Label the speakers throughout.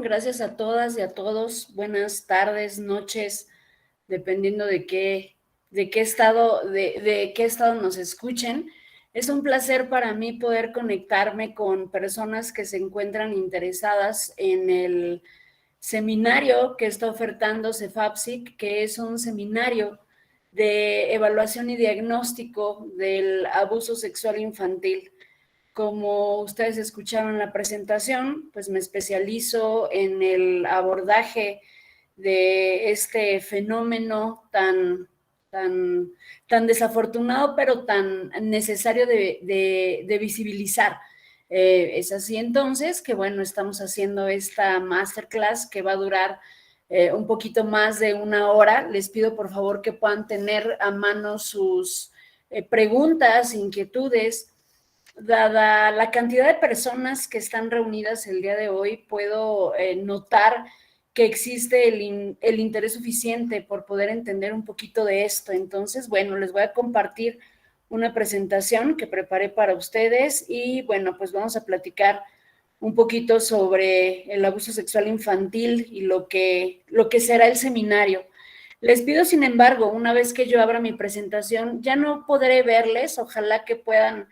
Speaker 1: Gracias a todas y a todos. Buenas tardes, noches, dependiendo de qué estado nos escuchen. Es un placer para mí poder conectarme con personas que se encuentran interesadas en el seminario que está ofertando CEFAPSIC, que es un seminario de evaluación y diagnóstico del abuso sexual infantil. Como ustedes escucharon en la presentación, pues me especializo en el abordaje de este fenómeno tan desafortunado, pero tan necesario de visibilizar. Es así entonces que, bueno, estamos haciendo esta masterclass que va a durar un poquito más de 1 hora. Les pido por favor que puedan tener a mano sus preguntas, inquietudes. Dada la cantidad de personas que están reunidas el día de hoy, puedo notar que existe el interés suficiente por poder entender un poquito de esto. Entonces, bueno, les voy a compartir una presentación que preparé para ustedes y, bueno, pues vamos a platicar un poquito sobre el abuso sexual infantil y lo que será el seminario. Les pido, sin embargo, una vez que yo abra mi presentación, ya no podré verles. Ojalá que puedan,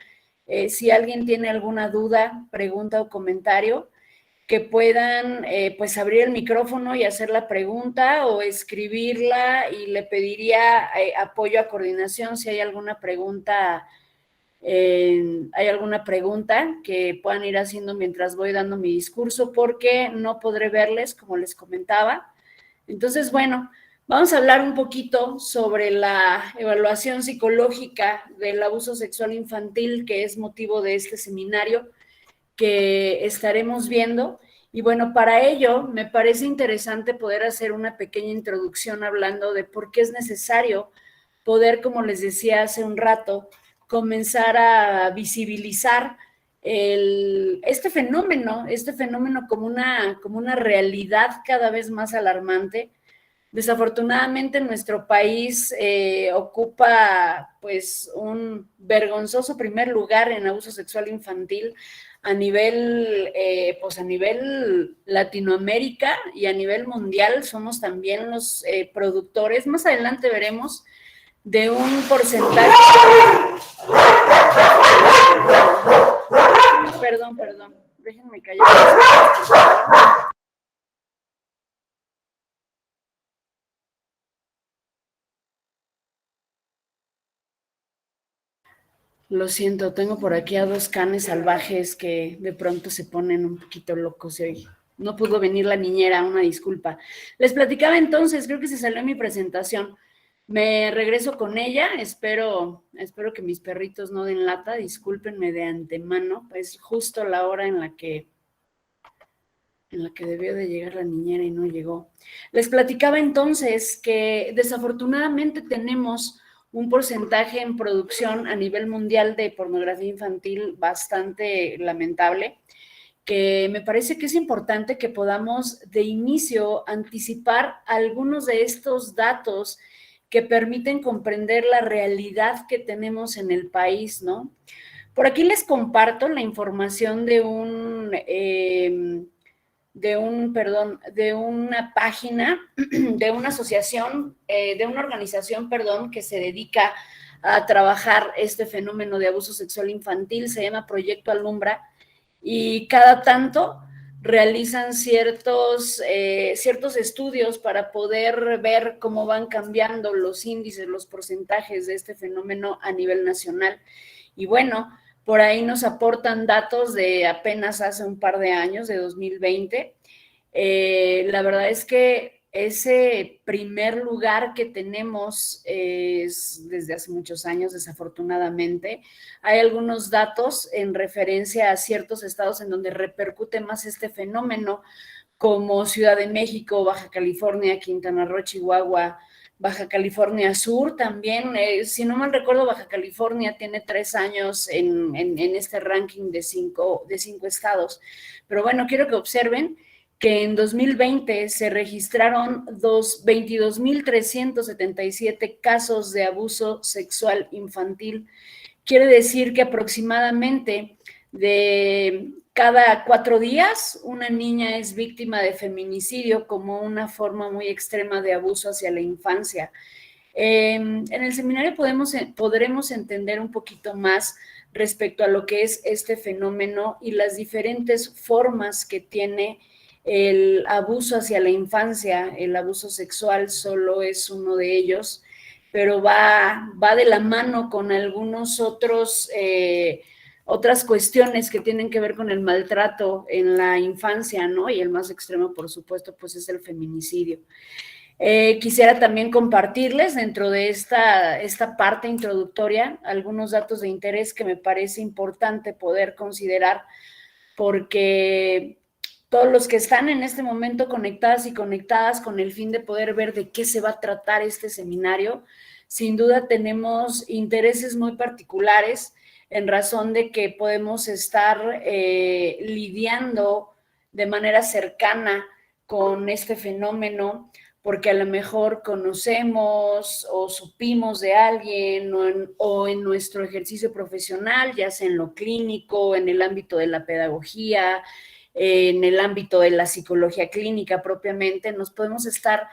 Speaker 1: si alguien tiene alguna duda, pregunta o comentario, que puedan pues abrir el micrófono y hacer la pregunta o escribirla, y le pediría apoyo a coordinación si hay alguna pregunta. Hay alguna pregunta que puedan ir haciendo mientras voy dando mi discurso, porque no podré verles, como les comentaba. Entonces, bueno, vamos a hablar un poquito sobre la evaluación psicológica del abuso sexual infantil, que es motivo de este seminario que estaremos viendo. Y bueno, para ello me parece interesante poder hacer una pequeña introducción hablando de por qué es necesario poder, como les decía hace un rato, comenzar a visibilizar este fenómeno como una realidad cada vez más alarmante. Desafortunadamente nuestro país ocupa pues un vergonzoso primer lugar en abuso sexual infantil a nivel Latinoamérica, y a nivel mundial somos también los productores. Más adelante veremos de un porcentaje. Perdón, déjenme callar. Lo siento, tengo por aquí a 2 canes salvajes que de pronto se ponen un poquito locos hoy. No pudo venir la niñera, una disculpa. Les platicaba entonces, creo que se salió en mi presentación. Me regreso con ella, espero que mis perritos no den lata, discúlpenme de antemano, es justo la hora en la que debió de llegar la niñera y no llegó. Les platicaba entonces que desafortunadamente tenemos un porcentaje en producción a nivel mundial de pornografía infantil bastante lamentable, que me parece que es importante que podamos de inicio anticipar algunos de estos datos que permiten comprender la realidad que tenemos en el país, ¿no? Por aquí les comparto la información de una página, de una asociación, de una organización, que se dedica a trabajar este fenómeno de abuso sexual infantil. Se llama Proyecto Alumbra, y cada tanto realizan ciertos estudios para poder ver cómo van cambiando los índices, los porcentajes de este fenómeno a nivel nacional. Y bueno, por ahí nos aportan datos de apenas hace un par de años, de 2020. La verdad es que ese primer lugar que tenemos es desde hace muchos años, desafortunadamente. Hay algunos datos en referencia a ciertos estados en donde repercute más este fenómeno, como Ciudad de México, Baja California, Quintana Roo, Chihuahua, Baja California Sur también. Si no mal recuerdo, Baja California tiene 3 años en este ranking de 5 estados. Pero bueno, quiero que observen que en 2020 se registraron 22,377 casos de abuso sexual infantil. Quiere decir que aproximadamente de cada 4 días una niña es víctima de feminicidio como una forma muy extrema de abuso hacia la infancia. En el seminario podremos entender un poquito más respecto a lo que es este fenómeno y las diferentes formas que tiene el abuso hacia la infancia. El abuso sexual solo es uno de ellos, pero va de la mano con algunos otras cuestiones que tienen que ver con el maltrato en la infancia, ¿no? Y el más extremo, por supuesto, pues es el feminicidio. Quisiera también compartirles dentro de esta parte introductoria algunos datos de interés que me parece importante poder considerar, porque todos los que están en este momento conectadas y conectadas con el fin de poder ver de qué se va a tratar este seminario, sin duda tenemos intereses muy particulares en razón de que podemos estar lidiando de manera cercana con este fenómeno, porque a lo mejor conocemos o supimos de alguien o en nuestro ejercicio profesional, ya sea en lo clínico, en el ámbito de la pedagogía, en el ámbito de la psicología clínica propiamente, nos podemos estar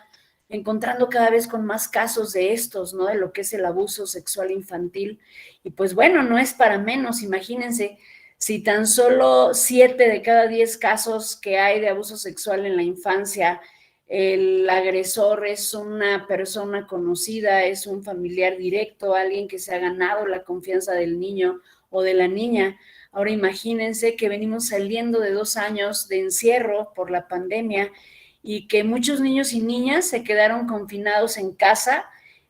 Speaker 1: encontrando cada vez con más casos de estos, ¿no? De lo que es el abuso sexual infantil. Y pues bueno, no es para menos, imagínense, si tan solo 7 de cada 10 casos que hay de abuso sexual en la infancia, el agresor es una persona conocida, es un familiar directo, alguien que se ha ganado la confianza del niño o de la niña. Ahora imagínense que venimos saliendo de 2 años de encierro por la pandemia y que muchos niños y niñas se quedaron confinados en casa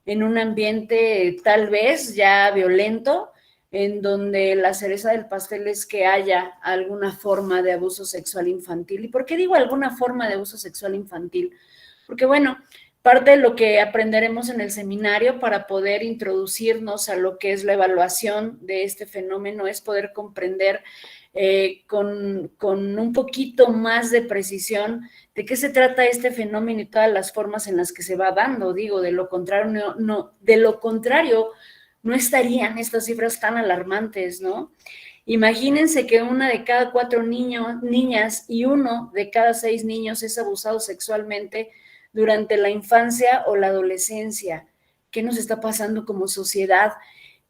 Speaker 1: en un ambiente tal vez ya violento, en donde la cereza del pastel es que haya alguna forma de abuso sexual infantil. ¿Y por qué digo alguna forma de abuso sexual infantil? Porque bueno, parte de lo que aprenderemos en el seminario para poder introducirnos a lo que es la evaluación de este fenómeno es poder comprender con un poquito más de precisión de qué se trata este fenómeno y todas las formas en las que se va dando. Digo, de lo contrario, no estarían estas cifras tan alarmantes, ¿no? Imagínense que 1 de cada 4 niñas y 1 de cada 6 niños es abusado sexualmente durante la infancia o la adolescencia. ¿Qué nos está pasando como sociedad?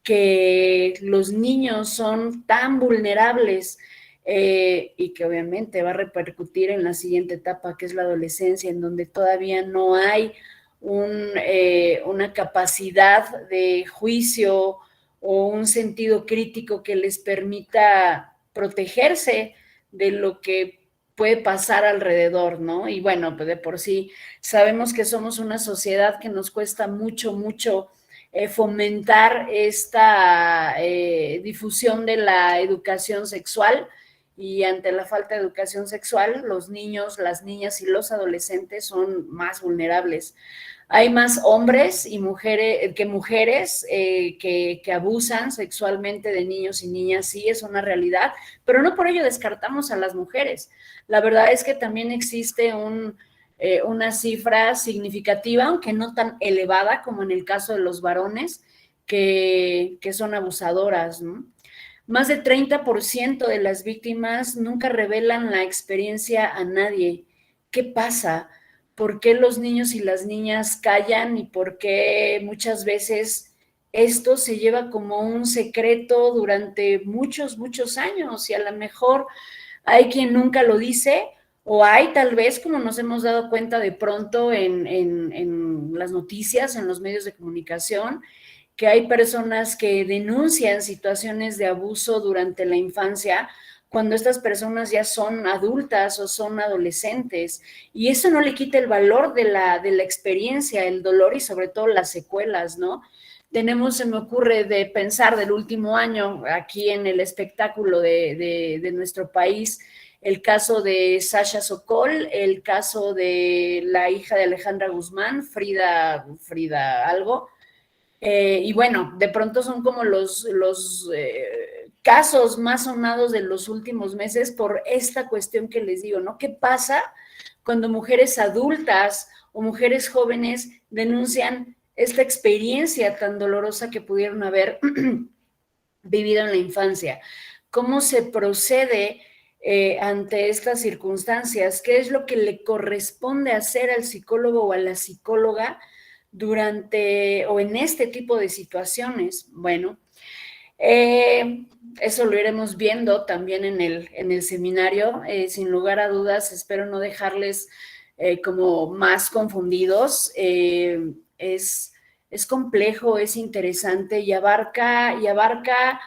Speaker 1: Que los niños son tan vulnerables y que obviamente va a repercutir en la siguiente etapa, que es la adolescencia, en donde todavía no hay una capacidad de juicio o un sentido crítico que les permita protegerse de lo que puede pasar alrededor, ¿no? Y bueno, pues de por sí sabemos que somos una sociedad que nos cuesta mucho fomentar esta difusión de la educación sexual, y ante la falta de educación sexual, los niños, las niñas y los adolescentes son más vulnerables. Hay más hombres y mujeres que abusan sexualmente de niños y niñas, sí, es una realidad, pero no por ello descartamos a las mujeres. La verdad es que también existe una cifra significativa, aunque no tan elevada como en el caso de los varones, que son abusadoras, ¿no? Más del 30% de las víctimas nunca revelan la experiencia a nadie. ¿Qué pasa? ¿Por qué los niños y las niñas callan y por qué muchas veces esto se lleva como un secreto durante muchos años? Y a lo mejor hay quien nunca lo dice, o hay tal vez, como nos hemos dado cuenta de pronto en las noticias, en los medios de comunicación, que hay personas que denuncian situaciones de abuso durante la infancia cuando estas personas ya son adultas o son adolescentes, y eso no le quita el valor de la experiencia, el dolor y sobre todo las secuelas, ¿no? Se me ocurre de pensar del último año aquí en el espectáculo de nuestro país, el caso de Sasha Sokol, el caso de la hija de Alejandra Guzmán, Frida algo, y bueno, de pronto son como los casos más sonados de los últimos meses por esta cuestión que les digo, ¿no? ¿Qué pasa cuando mujeres adultas o mujeres jóvenes denuncian esta experiencia tan dolorosa que pudieron haber vivido en la infancia? ¿Cómo se procede ante estas circunstancias. ¿Qué es lo que le corresponde hacer al psicólogo o a la psicóloga durante o en este tipo de situaciones? Bueno, eso lo iremos viendo también en el seminario. Sin lugar a dudas, espero no dejarles como más confundidos. Es complejo, es interesante y abarca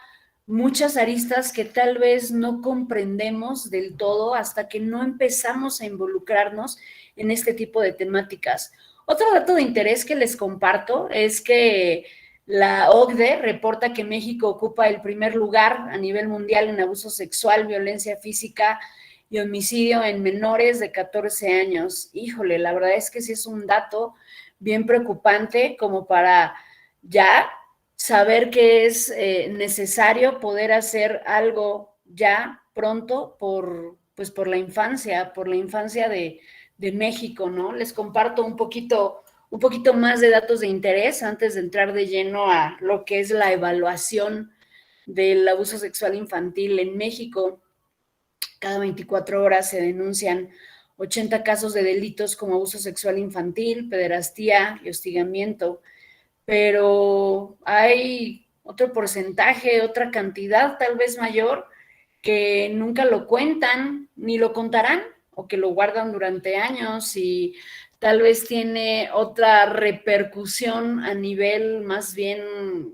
Speaker 1: muchas aristas que tal vez no comprendemos del todo hasta que no empezamos a involucrarnos en este tipo de temáticas. Otro dato de interés que les comparto es que la OCDE reporta que México ocupa el primer lugar a nivel mundial en abuso sexual, violencia física y homicidio en menores de 14 años. Híjole, la verdad es que sí es un dato bien preocupante como para ya saber que es necesario poder hacer algo ya pronto pues por la infancia de México, ¿no? Les comparto un poquito más de datos de interés antes de entrar de lleno a lo que es la evaluación del abuso sexual infantil en México. Cada 24 horas se denuncian 80 casos de delitos como abuso sexual infantil, pederastía y hostigamiento, pero hay otro porcentaje, otra cantidad tal vez mayor que nunca lo cuentan ni lo contarán o que lo guardan durante años y tal vez tiene otra repercusión a nivel más bien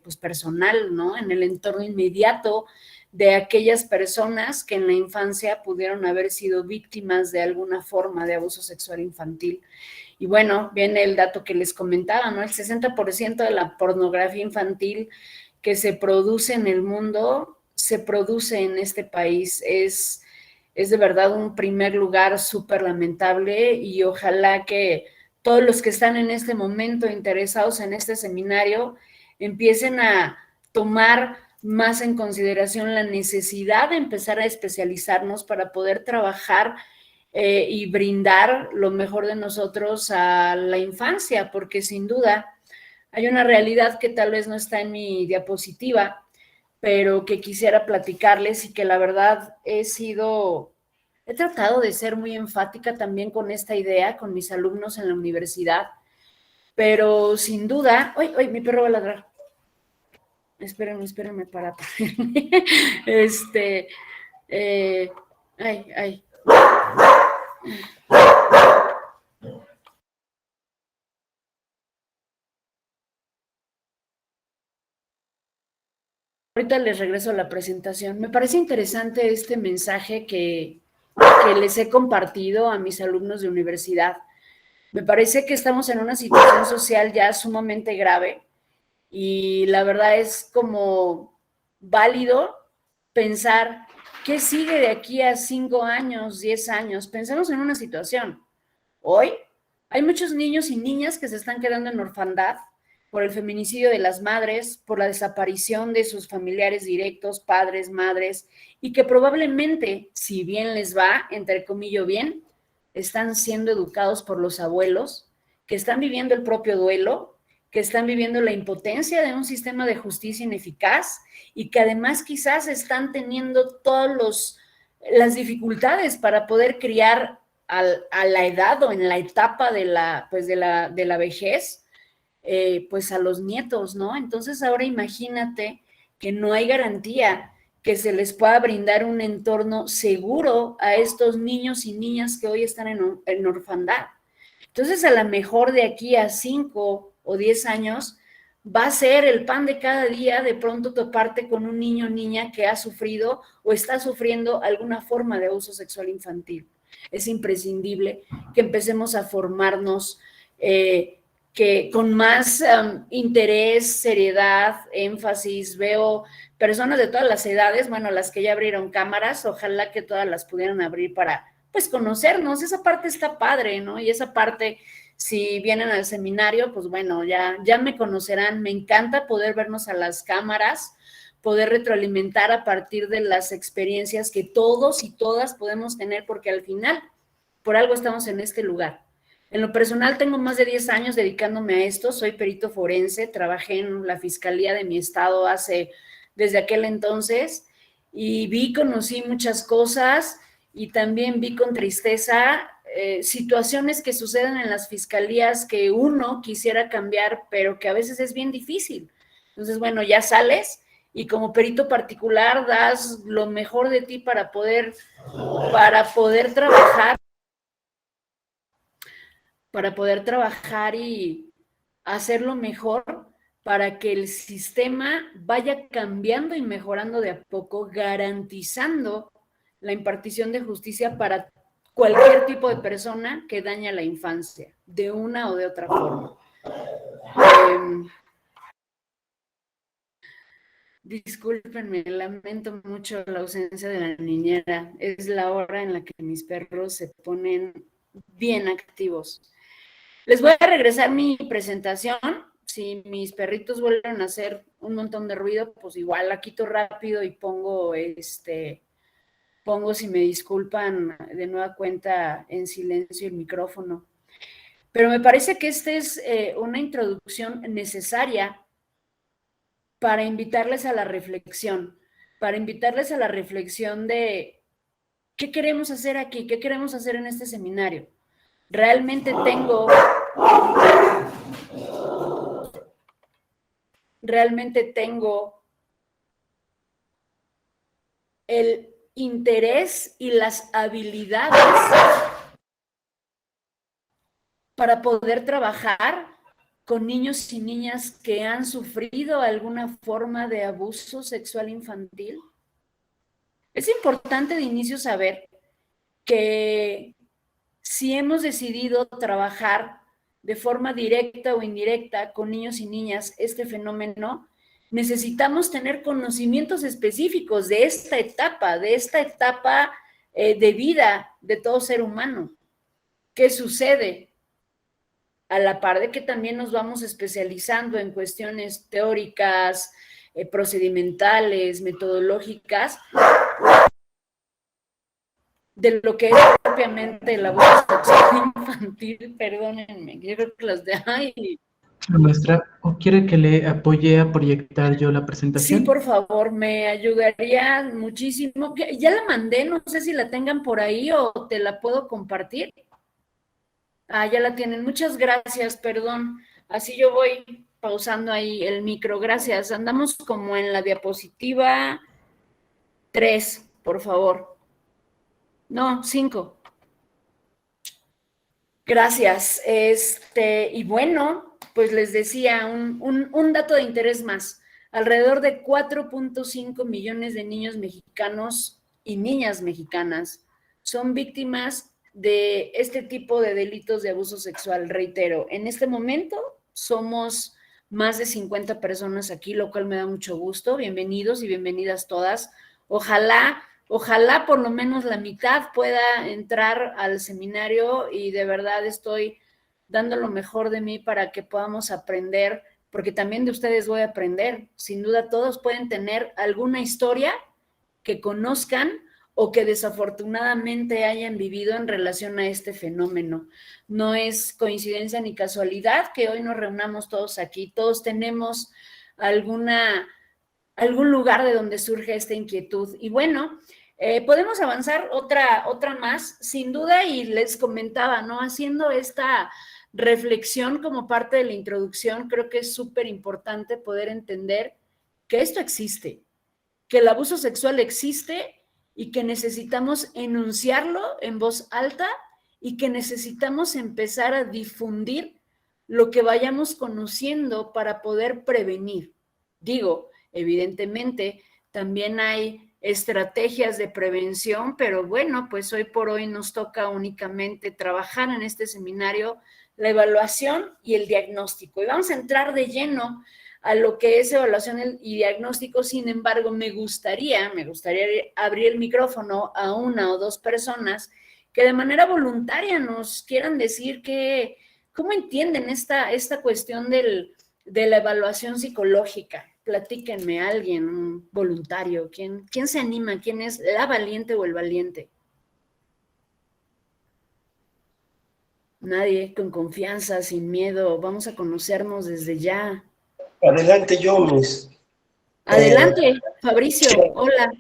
Speaker 1: pues personal, ¿no? En el entorno inmediato de aquellas personas que en la infancia pudieron haber sido víctimas de alguna forma de abuso sexual infantil. Y bueno, viene el dato que les comentaba, ¿no? El 60% de la pornografía infantil que se produce en el mundo se produce en este país. Es de verdad un primer lugar súper lamentable y ojalá que todos los que están en este momento interesados en este seminario empiecen a tomar más en consideración la necesidad de empezar a especializarnos para poder trabajar y brindar lo mejor de nosotros a la infancia, porque sin duda hay una realidad que tal vez no está en mi diapositiva, pero que quisiera platicarles y que la verdad he tratado de ser muy enfática también con esta idea, con mis alumnos en la universidad, pero sin duda, ¡ay, mi perro va a ladrar! Espérenme para ponerme. Este, eh, ay. Ahorita les regreso a la presentación. Me parece interesante este mensaje que les he compartido a mis alumnos de universidad. Me parece que estamos en una situación social ya sumamente grave y la verdad es como válido pensar qué sigue de aquí a 5 años, 10 años. Pensemos en una situación. Hoy hay muchos niños y niñas que se están quedando en orfandad por el feminicidio de las madres, por la desaparición de sus familiares directos, padres, madres, y que probablemente, si bien les va, entre comillas bien, están siendo educados por los abuelos, que están viviendo el propio duelo, que están viviendo la impotencia de un sistema de justicia ineficaz y que además quizás están teniendo todas las dificultades para poder criar a la edad o en la etapa de la vejez, pues a los nietos, ¿no? Entonces ahora imagínate que no hay garantía que se les pueda brindar un entorno seguro a estos niños y niñas que hoy están en orfandad. Entonces a lo mejor de aquí a 5 o 10 años va a ser el pan de cada día de pronto toparte con un niño o niña que ha sufrido o está sufriendo alguna forma de abuso sexual infantil. Es imprescindible que empecemos a formarnos que con más interés, seriedad, énfasis, veo personas de todas las edades, bueno, las que ya abrieron cámaras, ojalá que todas las pudieran abrir para, pues, conocernos. Esa parte está padre, ¿no? Y esa parte, si vienen al seminario, pues bueno, ya me conocerán. Me encanta poder vernos a las cámaras, poder retroalimentar a partir de las experiencias que todos y todas podemos tener, porque al final, por algo estamos en este lugar. En lo personal, tengo más de 10 años dedicándome a esto. Soy perito forense, trabajé en la fiscalía de mi estado desde aquel entonces y conocí muchas cosas y también vi con tristeza situaciones que suceden en las fiscalías que uno quisiera cambiar, pero que a veces es bien difícil. Entonces, bueno, ya sales y como perito particular das lo mejor de ti para poder trabajar y hacerlo mejor para que el sistema vaya cambiando y mejorando de a poco, garantizando la impartición de justicia para cualquier tipo de persona que daña la infancia, de una o de otra forma. Discúlpenme, lamento mucho la ausencia de la niñera. Es la hora en la que mis perros se ponen bien activos. Les voy a regresar mi presentación. Si mis perritos vuelven a hacer un montón de ruido, pues igual la quito rápido y pongo, si me disculpan, de nueva cuenta en silencio el micrófono. Pero me parece que esta es una introducción necesaria para invitarles a la reflexión, de qué queremos hacer aquí, qué queremos hacer en este seminario. Realmente tengo el interés y las habilidades para poder trabajar con niños y niñas que han sufrido alguna forma de abuso sexual infantil. Es importante de inicio saber que si hemos decidido trabajar de forma directa o indirecta con niños y niñas este fenómeno, necesitamos tener conocimientos específicos de esta etapa de vida de todo ser humano. ¿Qué sucede? A la par de que también nos vamos especializando en cuestiones teóricas, procedimentales, metodológicas, de lo que es propiamente el abuso sexual infantil. Perdónenme, yo creo que las de ahí.
Speaker 2: Maestra, ¿o quiere que le apoye a proyectar yo la presentación?
Speaker 1: Sí, por favor, me ayudaría muchísimo. Ya la mandé, no sé si la tengan por ahí o te la puedo compartir. Ah, ya la tienen. Muchas gracias, perdón. Así yo voy pausando ahí el micro. Gracias. Andamos como en la diapositiva 3, por favor. No, 5. Gracias. Y bueno, pues les decía un dato de interés más. Alrededor de 4.5 millones de niños mexicanos y niñas mexicanas son víctimas de este tipo de delitos de abuso sexual. Reitero, en este momento somos más de 50 personas aquí, lo cual me da mucho gusto. Bienvenidos y bienvenidas todas. Ojalá por lo menos la mitad pueda entrar al seminario y de verdad estoy dando lo mejor de mí para que podamos aprender, porque también de ustedes voy a aprender. Sin duda todos pueden tener alguna historia que conozcan o que desafortunadamente hayan vivido en relación a este fenómeno. No es coincidencia ni casualidad que hoy nos reunamos todos aquí. Todos tenemos algún lugar de donde surge esta inquietud. Y bueno, podemos avanzar otra más, sin duda, y les comentaba, ¿no? Haciendo esta reflexión como parte de la introducción, creo que es súper importante poder entender que esto existe, que el abuso sexual existe y que necesitamos enunciarlo en voz alta y que necesitamos empezar a difundir lo que vayamos conociendo para poder prevenir. Digo, evidentemente, también hay estrategias de prevención, pero bueno, pues hoy por hoy nos toca únicamente trabajar en este seminario la evaluación y el diagnóstico. Y vamos a entrar de lleno a lo que es evaluación y diagnóstico. Sin embargo, me gustaría abrir el micrófono a una o dos personas que de manera voluntaria nos quieran decir cómo entienden esta cuestión de la evaluación psicológica. Platíquenme, alguien, un voluntario, ¿quién se anima? ¿Quién es la valiente o el valiente? Nadie, con confianza, sin miedo, vamos a conocernos desde ya.
Speaker 3: Adelante, yo, Miss.
Speaker 1: Adelante, Fabricio, hola.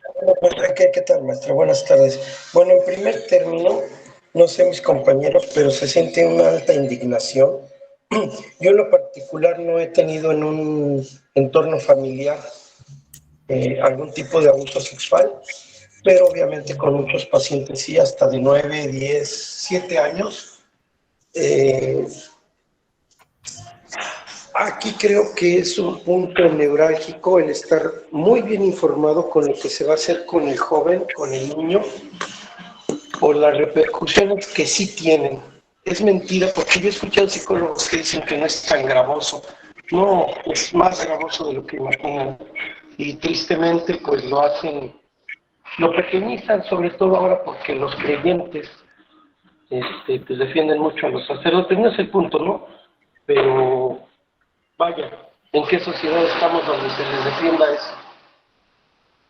Speaker 3: ¿Qué tal, maestra? Buenas tardes. Bueno, en primer término, no sé mis compañeros, pero se siente una alta indignación. Yo en lo particular no he tenido en un entorno familiar algún tipo de abuso sexual, pero obviamente con muchos pacientes sí, hasta de 9, 10, 7 años. Aquí creo que es un punto neurálgico el estar muy bien informado con lo que se va a hacer con el joven, con el niño, por las repercusiones que sí tienen. Es mentira, porque yo he escuchado psicólogos que dicen que no es tan gravoso. No, es más gravoso de lo que imaginan. Y tristemente, pues lo hacen, lo pequeñizan, sobre todo ahora porque los creyentes pues defienden mucho a los sacerdotes. No es el punto, ¿no? Pero vaya, ¿en qué sociedad estamos donde se les defienda eso?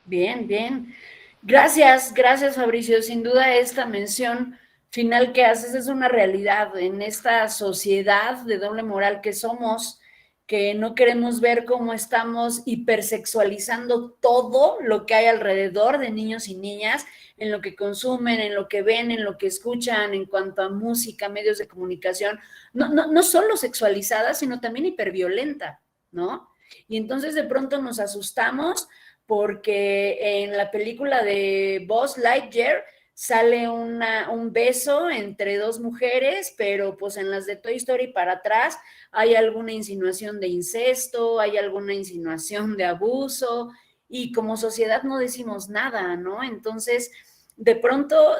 Speaker 1: Bien, bien. Gracias, gracias Fabricio. Sin duda esta mención final que haces es una realidad en esta sociedad de doble moral que somos, que no queremos ver cómo estamos hipersexualizando todo lo que hay alrededor de niños y niñas, en lo que consumen, en lo que ven, en lo que escuchan, en cuanto a música, medios de comunicación, no solo sexualizada, sino también hiperviolenta, ¿no? Y entonces de pronto nos asustamos porque en la película de Buzz Lightyear sale un beso entre dos mujeres, pero pues en las de Toy Story para atrás hay alguna insinuación de incesto, hay alguna insinuación de abuso, y como sociedad no decimos nada, ¿no? Entonces, de pronto,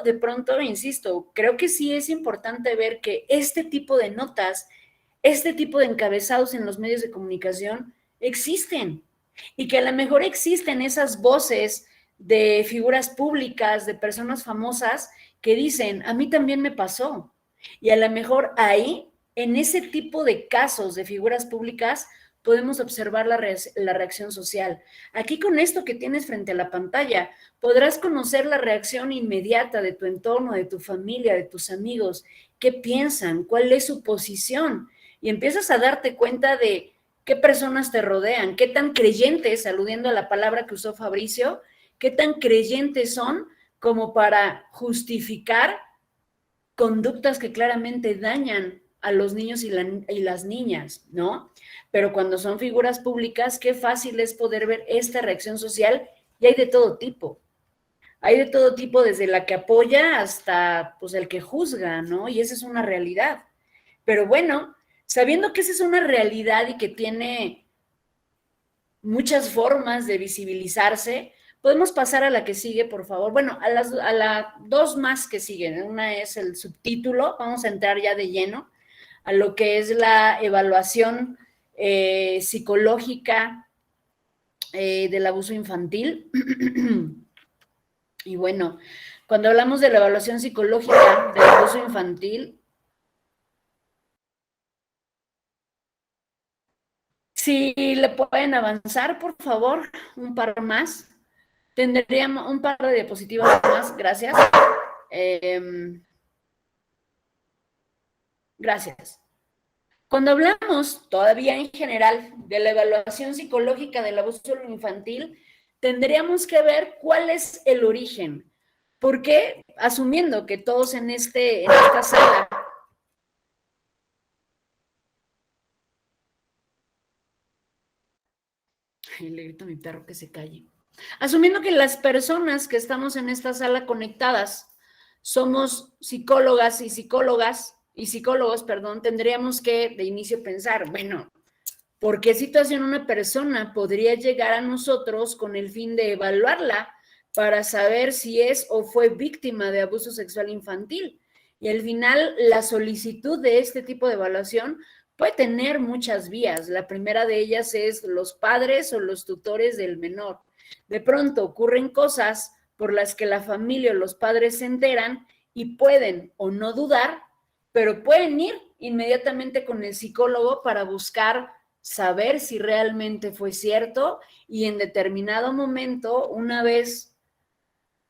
Speaker 1: insisto, creo que sí es importante ver que este tipo de notas, este tipo de encabezados en los medios de comunicación existen, y que a lo mejor existen esas voces de figuras públicas, de personas famosas que dicen, a mí también me pasó. Y a lo mejor ahí, en ese tipo de casos de figuras públicas, podemos observar la reacción social. Aquí con esto que tienes frente a la pantalla, podrás conocer la reacción inmediata de tu entorno, de tu familia, de tus amigos. ¿Qué piensan? ¿Cuál es su posición? Y empiezas a darte cuenta de qué personas te rodean, qué tan creyentes, aludiendo a la palabra que usó Fabricio, qué tan creyentes son como para justificar conductas que claramente dañan a los niños y las niñas, ¿no? Pero cuando son figuras públicas, qué fácil es poder ver esta reacción social, y hay de todo tipo. Hay de todo tipo, desde la que apoya hasta pues el que juzga, ¿no? Y esa es una realidad. Pero bueno, sabiendo que esa es una realidad y que tiene muchas formas de visibilizarse, podemos pasar a la que sigue, por favor. Bueno, a las dos más que siguen. Una es el subtítulo, vamos a entrar ya de lleno a lo que es la evaluación psicológica del abuso infantil. Y bueno, cuando hablamos de la evaluación psicológica del abuso infantil, si le pueden avanzar, por favor, un par más. Tendríamos un par de diapositivas más, gracias. Gracias. Cuando hablamos todavía en general de la evaluación psicológica del abuso infantil, tendríamos que ver cuál es el origen. ¿Por qué? Asumiendo que todos en esta sala le grito a mi perro que se calle. Asumiendo que las personas que estamos en esta sala conectadas somos psicólogas y psicólogos, perdón, tendríamos que de inicio pensar, bueno, ¿por qué situación una persona podría llegar a nosotros con el fin de evaluarla para saber si es o fue víctima de abuso sexual infantil? Y al final, la solicitud de este tipo de evaluación puede tener muchas vías. La primera de ellas es los padres o los tutores del menor. De pronto ocurren cosas por las que la familia o los padres se enteran y pueden o no dudar, pero pueden ir inmediatamente con el psicólogo para buscar saber si realmente fue cierto, y en determinado momento, una vez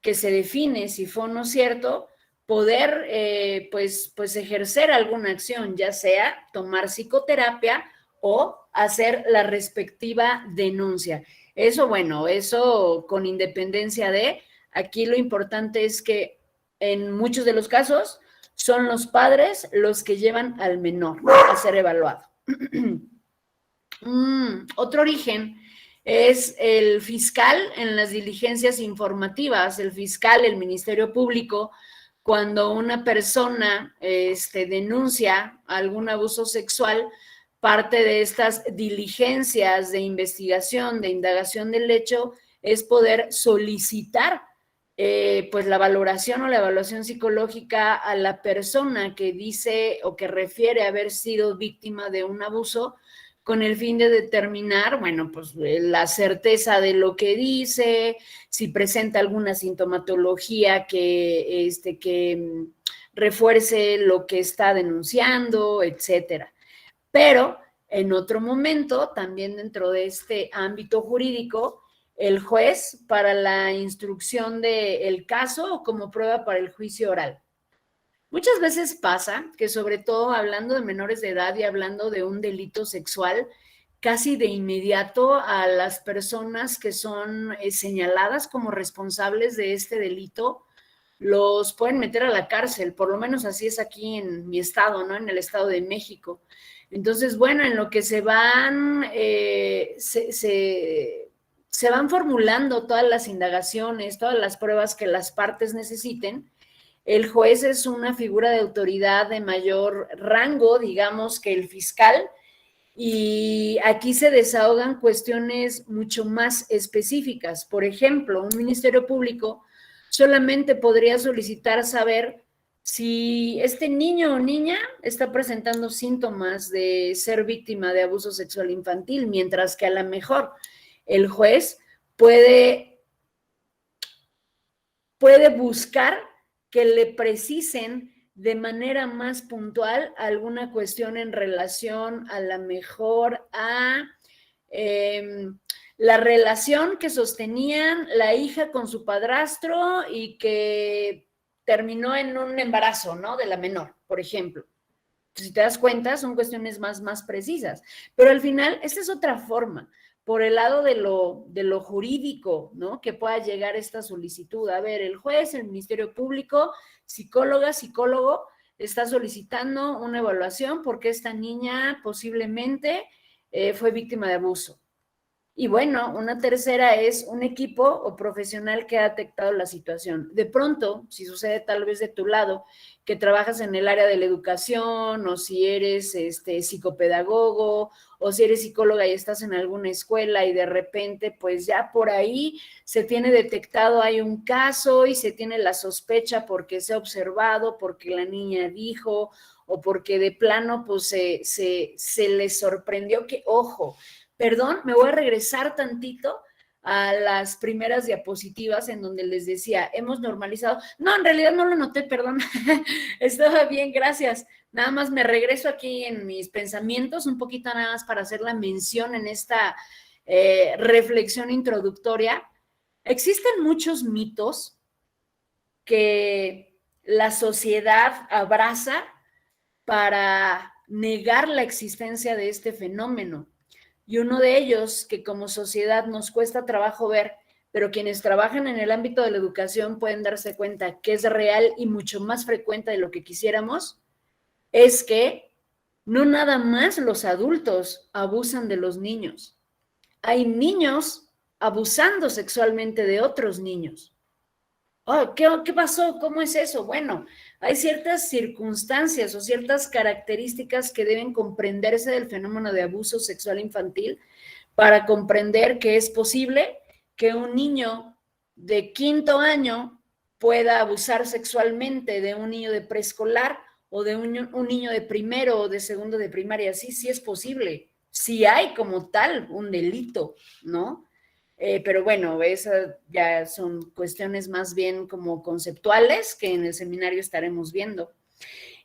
Speaker 1: que se define si fue o no cierto, poder pues ejercer alguna acción, ya sea tomar psicoterapia o hacer la respectiva denuncia. Eso, bueno, eso con independencia de Aquí lo importante es que en muchos de los casos son los padres los que llevan al menor a ser evaluado. Otro origen es el fiscal en las diligencias informativas, el fiscal, el Ministerio Público, cuando una persona denuncia algún abuso sexual, parte de estas diligencias de investigación, de indagación del hecho, es poder solicitar pues la valoración o la evaluación psicológica a la persona que dice o que refiere haber sido víctima de un abuso, con el fin de determinar, bueno, pues la certeza de lo que dice, si presenta alguna sintomatología que refuerce lo que está denunciando, etcétera. Pero en otro momento, también dentro de este ámbito jurídico, el juez para la instrucción del caso o como prueba para el juicio oral. Muchas veces pasa que, sobre todo hablando de menores de edad y hablando de un delito sexual, casi de inmediato a las personas que son señaladas como responsables de este delito, los pueden meter a la cárcel, por lo menos así es aquí en mi estado, ¿no? En el Estado de México. Entonces, bueno, en lo que se van, se van formulando todas las indagaciones, todas las pruebas que las partes necesiten, el juez es una figura de autoridad de mayor rango, digamos, que el fiscal, y aquí se desahogan cuestiones mucho más específicas. Por ejemplo, un ministerio público solamente podría solicitar saber si este niño o niña está presentando síntomas de ser víctima de abuso sexual infantil, mientras que a lo mejor el juez puede buscar que le precisen de manera más puntual alguna cuestión en relación a la mejor a la relación que sostenían la hija con su padrastro y que terminó en un embarazo, ¿no? De la menor, por ejemplo. Si te das cuenta, son cuestiones más precisas. Pero al final, esta es otra forma, por el lado de lo jurídico, ¿no? Que pueda llegar esta solicitud. A ver, el juez, el Ministerio Público, psicóloga, psicólogo, está solicitando una evaluación porque esta niña posiblemente fue víctima de abuso. Y bueno, una tercera es un equipo o profesional que ha detectado la situación. De pronto, si sucede tal vez de tu lado, que trabajas en el área de la educación, o si eres psicopedagogo, o si eres psicóloga y estás en alguna escuela y de repente, pues ya por ahí se tiene detectado, hay un caso y se tiene la sospecha porque se ha observado, porque la niña dijo, o porque de plano pues se le sorprendió que, ojo, perdón, me voy a regresar tantito a las primeras diapositivas en donde les decía, hemos normalizado. No, en realidad no lo noté, perdón. Estaba bien, gracias. Nada más me regreso aquí en mis pensamientos, un poquito nada más para hacer la mención en esta reflexión introductoria. Existen muchos mitos que la sociedad abraza para negar la existencia de este fenómeno. Y uno de ellos, que como sociedad nos cuesta trabajo ver, pero quienes trabajan en el ámbito de la educación pueden darse cuenta que es real y mucho más frecuente de lo que quisiéramos, es que no nada más los adultos abusan de los niños. Hay niños abusando sexualmente de otros niños. Oh, ¿qué pasó? ¿Cómo es eso? Bueno, hay ciertas circunstancias o ciertas características que deben comprenderse del fenómeno de abuso sexual infantil para comprender que es posible que un niño de 5º año pueda abusar sexualmente de un niño de preescolar o de un niño de 1º o de 2º de primaria. Sí es posible. Sí hay como tal un delito, ¿no? Pero bueno, esas ya son cuestiones más bien como conceptuales que en el seminario estaremos viendo.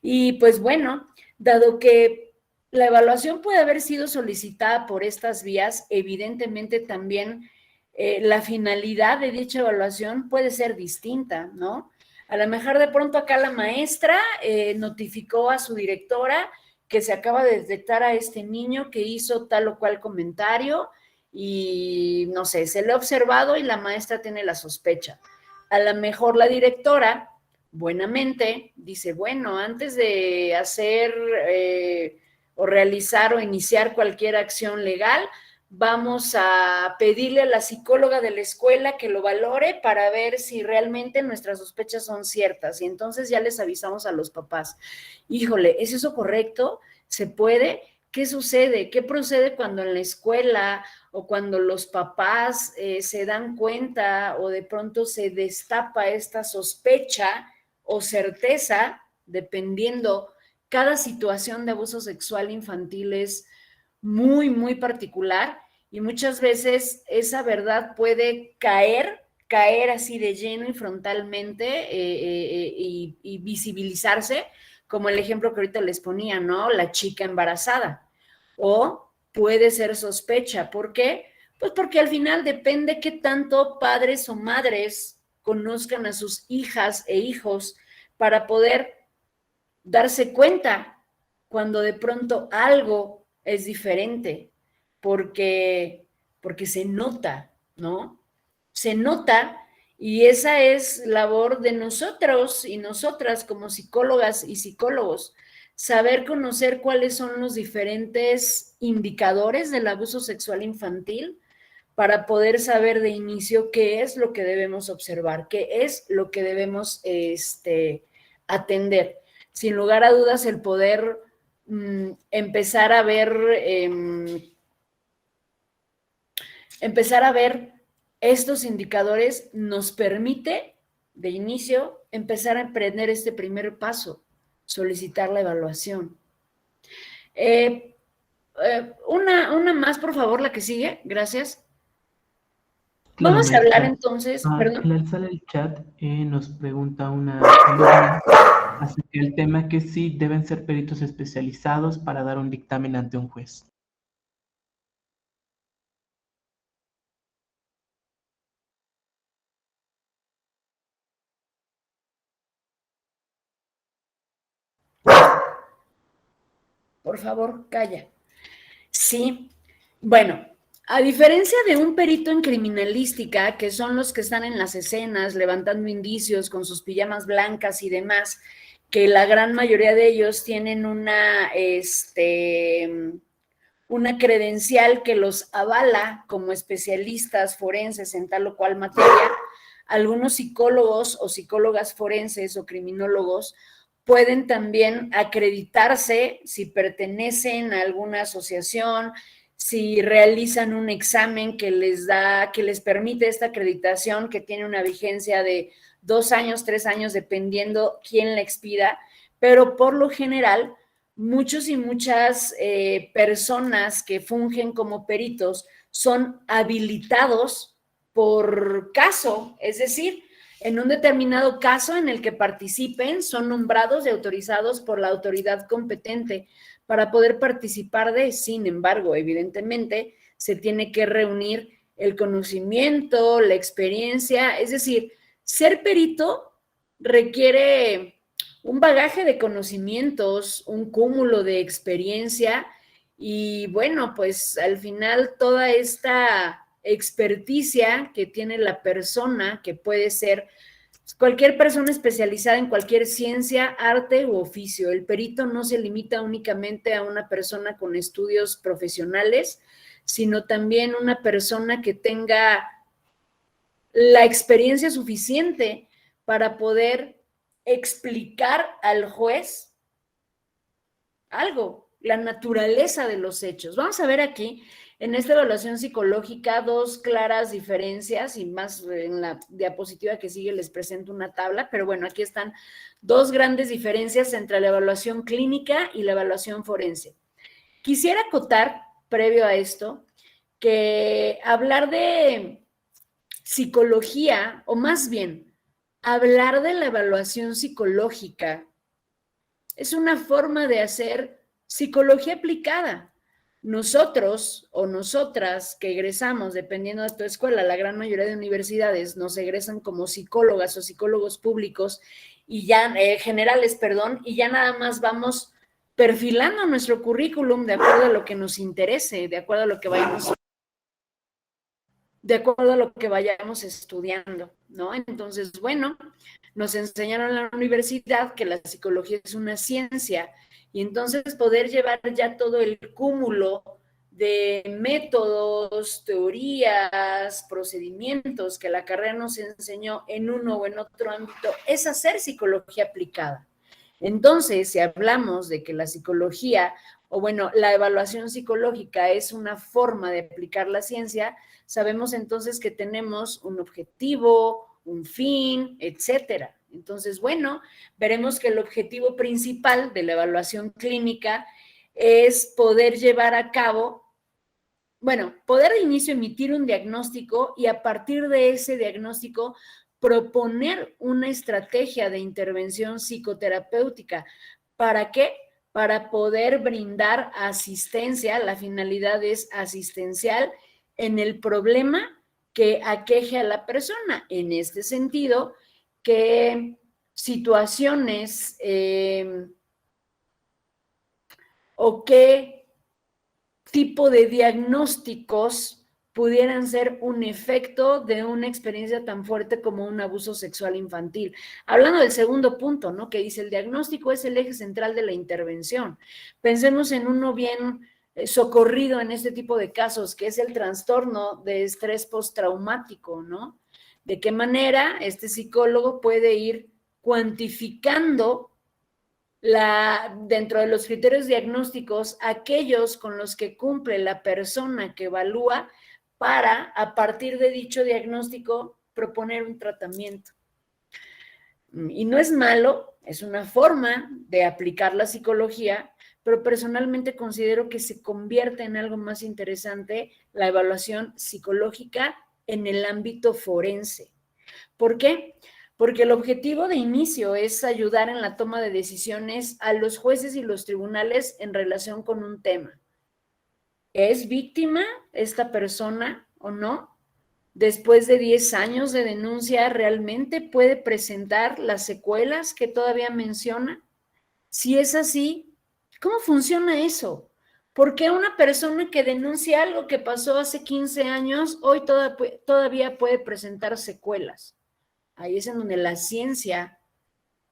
Speaker 1: Y pues bueno, dado que la evaluación puede haber sido solicitada por estas vías, evidentemente también la finalidad de dicha evaluación puede ser distinta, ¿no? A lo mejor de pronto acá la maestra notificó a su directora que se acaba de detectar a este niño que hizo tal o cual comentario y no sé, se le ha observado y la maestra tiene la sospecha. a lo mejor la directora, buenamente, dice, bueno, antes de hacer o realizar o iniciar cualquier acción legal, vamos a pedirle a la psicóloga de la escuela que lo valore para ver si realmente nuestras sospechas son ciertas. Y entonces ya les avisamos a los papás. Híjole, ¿es eso correcto? ¿Se puede? ¿Qué sucede? ¿Qué procede cuando en la escuela o cuando los papás se dan cuenta o de pronto se destapa esta sospecha o certeza, dependiendo? Cada situación de abuso sexual infantil es muy, muy particular y muchas veces esa verdad puede caer así de lleno y frontalmente y visibilizarse, como el ejemplo que ahorita les ponía, ¿no? La chica embarazada. O puede ser sospecha. ¿Por qué? Pues porque al final depende qué tanto padres o madres conozcan a sus hijas e hijos para poder darse cuenta cuando de pronto algo es diferente, porque se nota, ¿no? Se nota y esa es labor de nosotros y nosotras como psicólogas y psicólogos, saber conocer cuáles son los diferentes indicadores del abuso sexual infantil para poder saber de inicio qué es lo que debemos observar, qué es lo que debemos atender. Sin lugar a dudas, el poder empezar a ver estos indicadores nos permite de inicio empezar a emprender este primer paso, solicitar la evaluación. Una más, por favor, la que sigue, gracias.
Speaker 2: Claro,
Speaker 1: Vamos a hablar
Speaker 2: maestra.
Speaker 1: entonces, perdón.
Speaker 2: En la sala del chat nos pregunta una alumna acerca del tema que sí deben ser peritos especializados para dar un dictamen ante un juez.
Speaker 1: Por favor, calla. Sí, bueno, a diferencia de un perito en criminalística, que son los que están en las escenas levantando indicios con sus pijamas blancas y demás, que la gran mayoría de ellos tienen una credencial que los avala como especialistas forenses en tal o cual materia, algunos psicólogos o psicólogas forenses o criminólogos pueden también acreditarse si pertenecen a alguna asociación, si realizan un examen que les permite esta acreditación, que tiene una vigencia de 2 años, 3 años, dependiendo quién la expida, pero por lo general, muchos y muchas personas que fungen como peritos son habilitados por caso, es decir, en un determinado caso en el que participen, son nombrados y autorizados por la autoridad competente para poder participar de. Sin embargo, evidentemente, se tiene que reunir el conocimiento, la experiencia, es decir, ser perito requiere un bagaje de conocimientos, un cúmulo de experiencia y bueno, pues al final toda esta experticia que tiene la persona, que puede ser cualquier persona especializada en cualquier ciencia, arte u oficio. El perito no se limita únicamente a una persona con estudios profesionales, sino también una persona que tenga la experiencia suficiente para poder explicar al juez algo, la naturaleza de los hechos. Vamos a ver aquí, en esta evaluación psicológica, dos claras diferencias, y más en la diapositiva que sigue les presento una tabla, pero bueno, aquí están dos grandes diferencias entre la evaluación clínica y la evaluación forense. Quisiera acotar, previo a esto, que hablar de psicología, o más bien, hablar de la evaluación psicológica es una forma de hacer psicología aplicada. Nosotros o nosotras que egresamos, dependiendo de tu escuela, la gran mayoría de universidades nos egresan como psicólogas o psicólogos públicos y ya, generales, perdón, y ya nada más vamos perfilando nuestro currículum de acuerdo a lo que nos interese, de acuerdo a lo que vayamos. de acuerdo a lo que vayamos estudiando, ¿no? Entonces, bueno, nos enseñaron en la universidad que la psicología es una ciencia y entonces poder llevar ya todo el cúmulo de métodos, teorías, procedimientos que la carrera nos enseñó en uno o en otro ámbito es hacer psicología aplicada. Entonces, si hablamos de que la psicología, o bueno, la evaluación psicológica es una forma de aplicar la ciencia, sabemos entonces que tenemos un objetivo, un fin, etcétera. Entonces, bueno, veremos que el objetivo principal de la evaluación clínica es poder llevar a cabo, bueno, poder de inicio emitir un diagnóstico y a partir de ese diagnóstico proponer una estrategia de intervención psicoterapéutica. ¿Para qué? Para poder brindar asistencia, la finalidad es asistencial en el problema que aqueje a la persona. En este sentido, que situaciones o qué tipo de diagnósticos pudieran ser un efecto de una experiencia tan fuerte como un abuso sexual infantil. Hablando del segundo punto, ¿no? Que dice, el diagnóstico es el eje central de la intervención. Pensemos en uno bien socorrido en este tipo de casos, que es el trastorno de estrés postraumático, ¿no? De qué manera este psicólogo puede ir cuantificando dentro de los criterios diagnósticos, aquellos con los que cumple la persona que evalúa para, a partir de dicho diagnóstico, proponer un tratamiento. Y no es malo, es una forma de aplicar la psicología, pero personalmente considero que se convierte en algo más interesante la evaluación psicológica en el ámbito forense. ¿Por qué? Porque el objetivo de inicio es ayudar en la toma de decisiones a los jueces y los tribunales en relación con un tema. ¿Es víctima esta persona o no? Después de 10 años de denuncia, ¿realmente puede presentar las secuelas que todavía menciona? Si es así, ¿cómo funciona eso? ¿Por qué una persona que denuncia algo que pasó hace 15 años hoy todavía puede presentar secuelas? Ahí es en donde la ciencia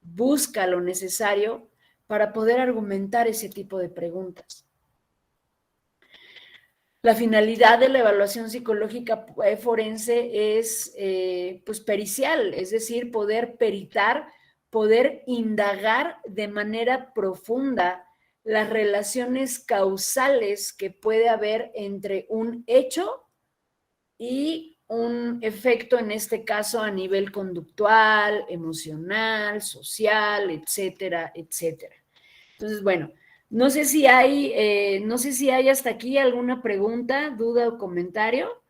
Speaker 1: busca lo necesario para poder argumentar ese tipo de preguntas. La finalidad de la evaluación psicológica forense es pues pericial, es decir, poder peritar, poder indagar de manera profunda las relaciones causales que puede haber entre un hecho y un efecto, en este caso, a nivel conductual, emocional, social, etcétera, etcétera. Entonces, bueno, no sé si hay hasta aquí alguna pregunta, duda o comentario.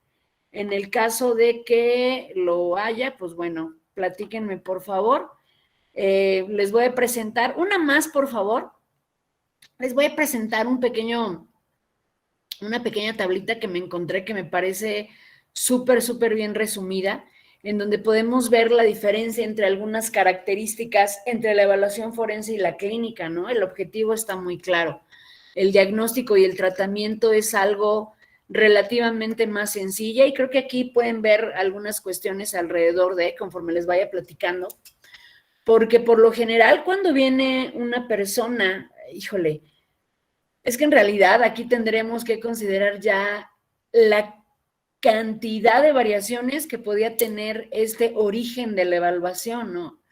Speaker 1: En el caso de que lo haya, pues bueno, platíquenme, por favor. Les voy a presentar una más, por favor. Les voy a presentar una pequeña tablita que me encontré que me parece súper, súper bien resumida, en donde podemos ver la diferencia entre algunas características entre la evaluación forense y la clínica, ¿no? El objetivo está muy claro. El diagnóstico y el tratamiento es algo relativamente más sencilla y creo que aquí pueden ver algunas cuestiones alrededor de, conforme les vaya platicando, porque por lo general cuando viene una persona, híjole, es que en realidad aquí tendremos que considerar ya la cantidad de variaciones que podía tener este origen de la evaluación, ¿no?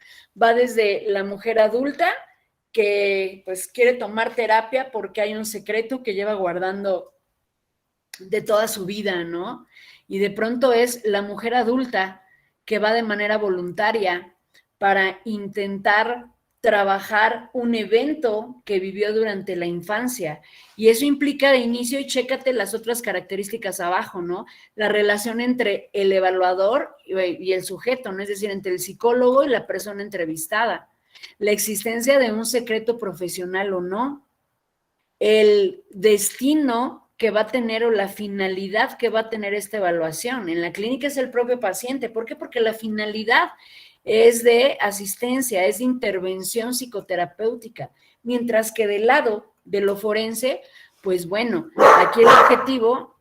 Speaker 1: Va desde la mujer adulta que pues quiere tomar terapia porque hay un secreto que lleva guardando de toda su vida, ¿no? Y de pronto es la mujer adulta que va de manera voluntaria para intentar trabajar un evento que vivió durante la infancia. Y eso implica de inicio, y chécate las otras características abajo, ¿no? La relación entre el evaluador y el sujeto, ¿no? Es decir, entre el psicólogo y la persona entrevistada. La existencia de un secreto profesional o no. El destino que va a tener o la finalidad que va a tener esta evaluación. En la clínica es el propio paciente. ¿Por qué? Porque la finalidad es de asistencia, es de intervención psicoterapéutica, mientras que del lado de lo forense, pues bueno, aquí el objetivo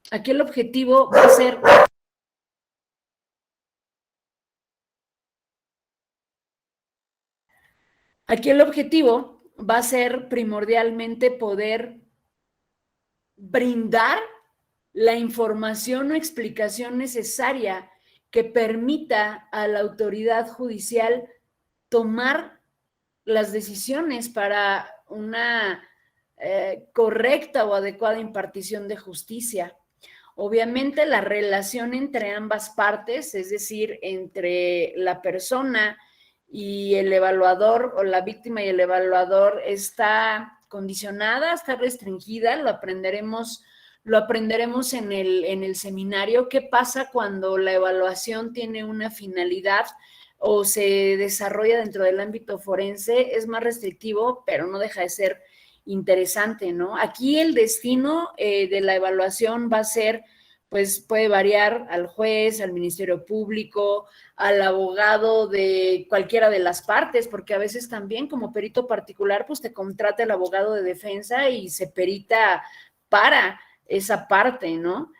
Speaker 1: Aquí el objetivo va a ser... Aquí el objetivo va a ser primordialmente poder brindar la información o explicación necesaria que permita a la autoridad judicial tomar las decisiones para una correcta o adecuada impartición de justicia. Obviamente la relación entre ambas partes, es decir, entre la persona y el evaluador o la víctima y el evaluador está condicionada, está restringida, lo aprenderemos en el seminario. ¿Qué pasa cuando la evaluación tiene una finalidad o se desarrolla dentro del ámbito forense? Es más restrictivo, pero no deja de ser interesante, ¿no? Aquí el destino de la evaluación va a ser, pues puede variar al juez, al Ministerio Público, al abogado de cualquiera de las partes, porque a veces también como perito particular, pues te contrata el abogado de defensa y se perita para esa parte, ¿no?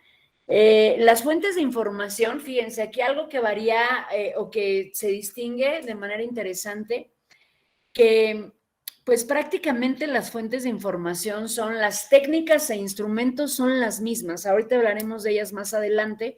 Speaker 1: Las fuentes de información, fíjense, aquí algo que varía o que se distingue de manera interesante, que pues prácticamente las fuentes de información son las técnicas e instrumentos son las mismas. Ahorita hablaremos de ellas más adelante,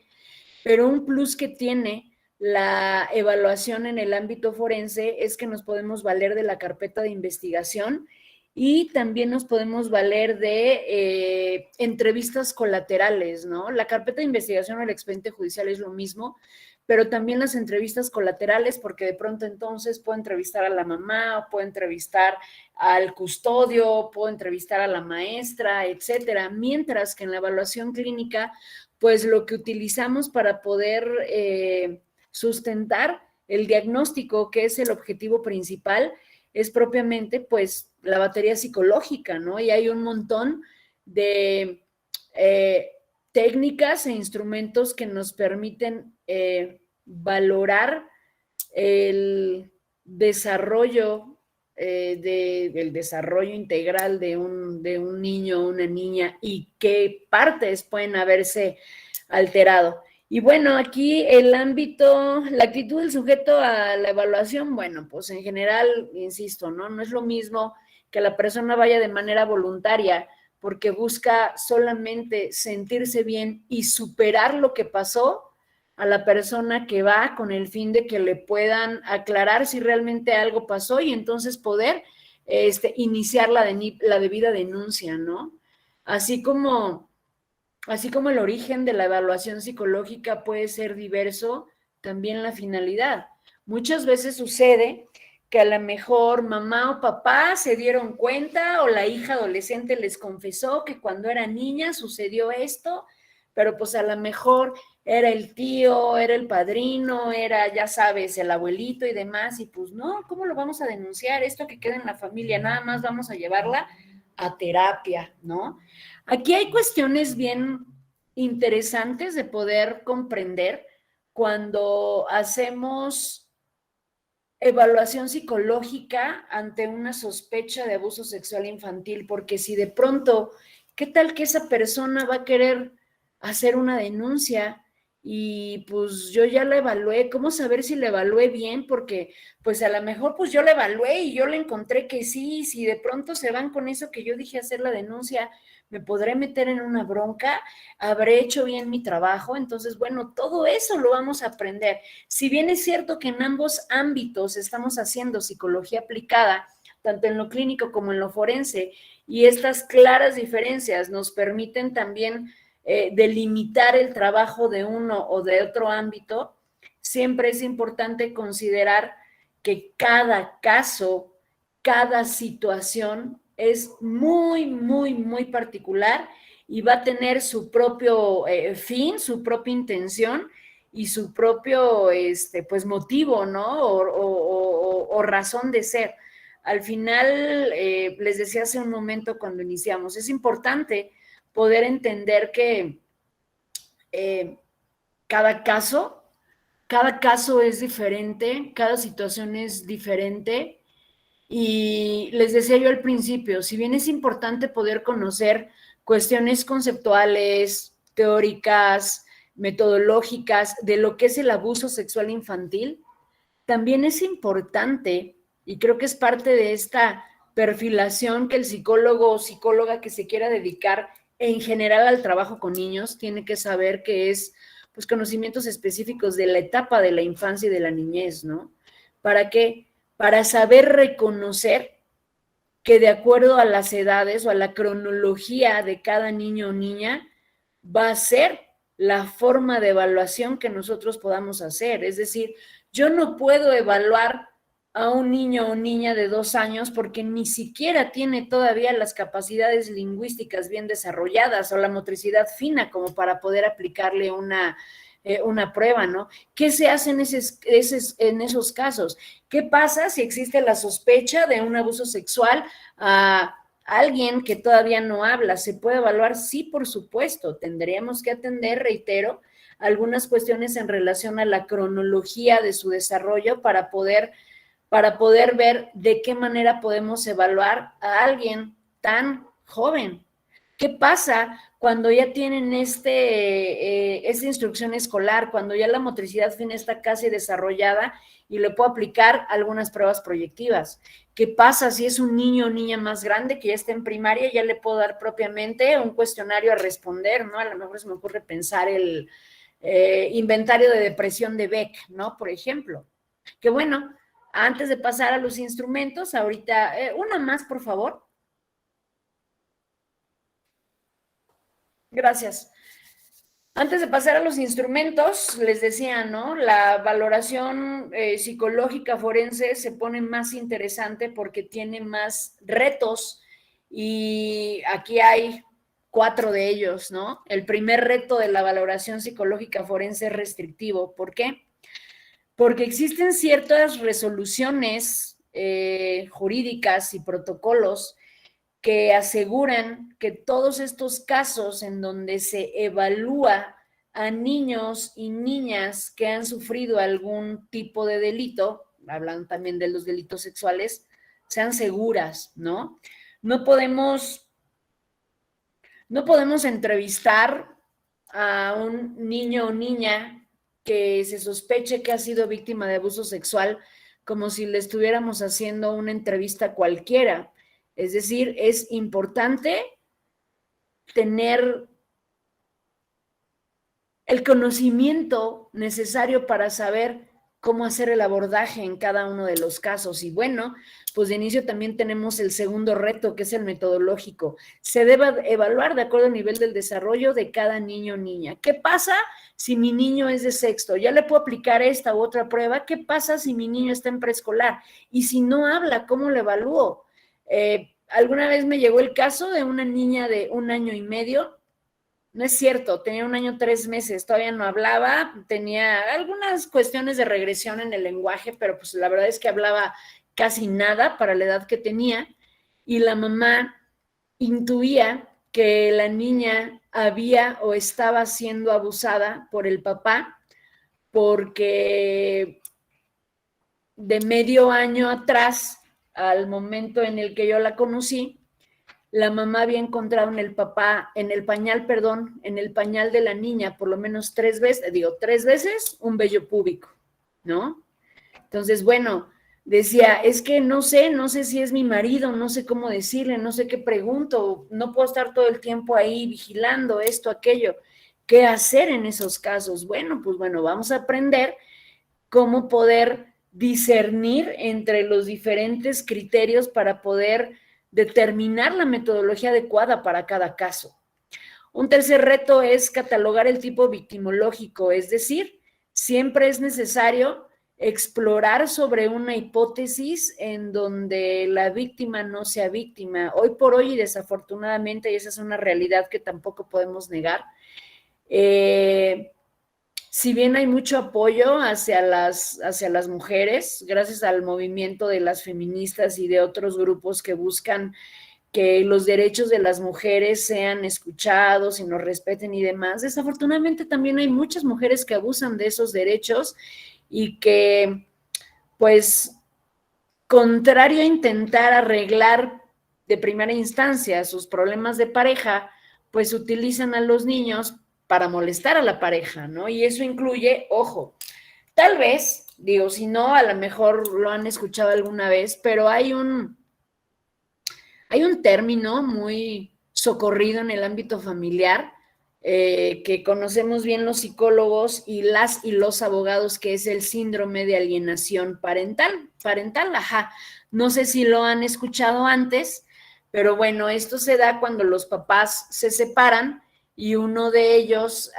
Speaker 1: pero un plus que tiene la evaluación en el ámbito forense es que nos podemos valer de la carpeta de investigación y también nos podemos valer de entrevistas colaterales, ¿no? La carpeta de investigación o el expediente judicial es lo mismo, pero también las entrevistas colaterales, porque de pronto entonces puedo entrevistar a la mamá, puedo entrevistar al custodio, puedo entrevistar a la maestra, etcétera, mientras que en la evaluación clínica, pues lo que utilizamos para poder sustentar el diagnóstico, que es el objetivo principal, es propiamente pues la batería psicológica, ¿no? Y hay un montón de técnicas e instrumentos que nos permiten valorar el desarrollo del desarrollo integral de un niño o una niña y qué partes pueden haberse alterado. Y bueno, aquí el ámbito, la actitud del sujeto a la evaluación, bueno, pues en general, insisto, ¿no? No es lo mismo que la persona vaya de manera voluntaria porque busca solamente sentirse bien y superar lo que pasó, a la persona que va con el fin de que le puedan aclarar si realmente algo pasó y entonces poder iniciar la debida denuncia, ¿no? Así como el origen de la evaluación psicológica puede ser diverso, también la finalidad. Muchas veces sucede que a lo mejor mamá o papá se dieron cuenta o la hija adolescente les confesó que cuando era niña sucedió esto, pero pues a lo mejor era el tío, era el padrino, era, ya sabes, el abuelito y demás, y pues no, ¿cómo lo vamos a denunciar? Esto que queda en la familia, nada más vamos a llevarla a terapia, ¿no? Aquí hay cuestiones bien interesantes de poder comprender cuando hacemos evaluación psicológica ante una sospecha de abuso sexual infantil, porque si de pronto, ¿qué tal que esa persona va a querer hacer una denuncia? Y pues yo ya la evalué, ¿cómo saber si la evalué bien? Porque pues a lo mejor pues yo la evalué y yo le encontré que sí, si de pronto se van con eso que yo dije hacer la denuncia, me podré meter en una bronca, habré hecho bien mi trabajo. Entonces, bueno, todo eso lo vamos a aprender. Si bien es cierto que en ambos ámbitos estamos haciendo psicología aplicada, tanto en lo clínico como en lo forense, y estas claras diferencias nos permiten también delimitar el trabajo de uno o de otro ámbito, siempre es importante considerar que cada caso, cada situación es muy, muy, muy particular y va a tener su propio fin, su propia intención y su propio pues motivo, ¿no? O razón de ser. Al final, les decía hace un momento cuando iniciamos, es importante poder entender que cada caso es diferente, cada situación es diferente. Y les decía yo al principio, si bien es importante poder conocer cuestiones conceptuales, teóricas, metodológicas de lo que es el abuso sexual infantil, también es importante, y creo que es parte de esta perfilación que el psicólogo o psicóloga que se quiera dedicar en general al trabajo con niños tiene que saber que es pues conocimientos específicos de la etapa de la infancia y de la niñez, ¿no? ¿Para qué? Para saber reconocer que de acuerdo a las edades o a la cronología de cada niño o niña va a ser la forma de evaluación que nosotros podamos hacer. Es decir, yo no puedo evaluar a un niño o niña de 2 años porque ni siquiera tiene todavía las capacidades lingüísticas bien desarrolladas o la motricidad fina como para poder aplicarle una prueba, ¿no? ¿Qué se hace en esos casos? ¿Qué pasa si existe la sospecha de un abuso sexual a alguien que todavía no habla? ¿Se puede evaluar? Sí, por supuesto. Tendríamos que atender, reitero, algunas cuestiones en relación a la cronología de su desarrollo para poder ver de qué manera podemos evaluar a alguien tan joven. ¿Qué pasa cuando ya tienen esta instrucción escolar, cuando ya la motricidad fina está casi desarrollada y le puedo aplicar algunas pruebas proyectivas? ¿Qué pasa si es un niño o niña más grande que ya está en primaria? Ya le puedo dar propiamente un cuestionario a responder, ¿no? A lo mejor se me ocurre pensar el inventario de depresión de Beck, ¿no? Por ejemplo. Que bueno, antes de pasar a los instrumentos, ahorita, una más, por favor. Gracias. Antes de pasar a los instrumentos, les decía, ¿no? La valoración psicológica forense se pone más interesante porque tiene más retos y aquí hay 4 de ellos, ¿no? El primer reto de la valoración psicológica forense es restrictivo. ¿Por qué? Porque existen ciertas resoluciones jurídicas y protocolos que aseguran que todos estos casos en donde se evalúa a niños y niñas que han sufrido algún tipo de delito, hablan también de los delitos sexuales, sean seguras, ¿no? No podemos entrevistar a un niño o niña que se sospeche que ha sido víctima de abuso sexual como si le estuviéramos haciendo una entrevista cualquiera. Es decir, es importante tener el conocimiento necesario para saber cómo hacer el abordaje en cada uno de los casos. Y bueno, pues de inicio también tenemos el segundo reto, que es el metodológico. Se debe evaluar de acuerdo al nivel del desarrollo de cada niño o niña. ¿Qué pasa si mi niño es de sexto? ¿Ya le puedo aplicar esta u otra prueba? ¿Qué pasa si mi niño está en preescolar? Y si no habla, ¿cómo lo evalúo? Alguna vez me llegó el caso de una niña de 1 año y medio. No es cierto, tenía 1 año 3 meses, todavía no hablaba, tenía algunas cuestiones de regresión en el lenguaje, pero pues la verdad es que hablaba casi nada para la edad que tenía, y la mamá intuía que la niña había o estaba siendo abusada por el papá, porque de medio año atrás, al momento en el que yo la conocí, la mamá había encontrado en el pañal de la niña, por lo menos 3 veces, un vello púbico, ¿no? Entonces, bueno, decía, es que no sé si es mi marido, no sé cómo decirle, no sé qué pregunto, no puedo estar todo el tiempo ahí vigilando esto, aquello. ¿Qué hacer en esos casos? Bueno, pues bueno, vamos a aprender cómo poder discernir entre los diferentes criterios para poder determinar la metodología adecuada para cada caso. Un tercer reto es catalogar el tipo victimológico, es decir, siempre es necesario explorar sobre una hipótesis en donde la víctima no sea víctima. Hoy por hoy, y desafortunadamente, y esa es una realidad que tampoco podemos negar, si bien hay mucho apoyo hacia las mujeres, gracias al movimiento de las feministas y de otros grupos que buscan que los derechos de las mujeres sean escuchados y nos respeten y demás, desafortunadamente también hay muchas mujeres que abusan de esos derechos y que, pues, contrario a intentar arreglar de primera instancia sus problemas de pareja, pues utilizan a los niños para molestar a la pareja, ¿no? Y eso incluye, ojo, tal vez, digo, si no, a lo mejor lo han escuchado alguna vez, pero hay un término muy socorrido en el ámbito familiar que conocemos bien los psicólogos y las y los abogados, que es el síndrome de alienación parental. Ajá. No sé si lo han escuchado antes, pero bueno, esto se da cuando los papás se separan y uno de ellos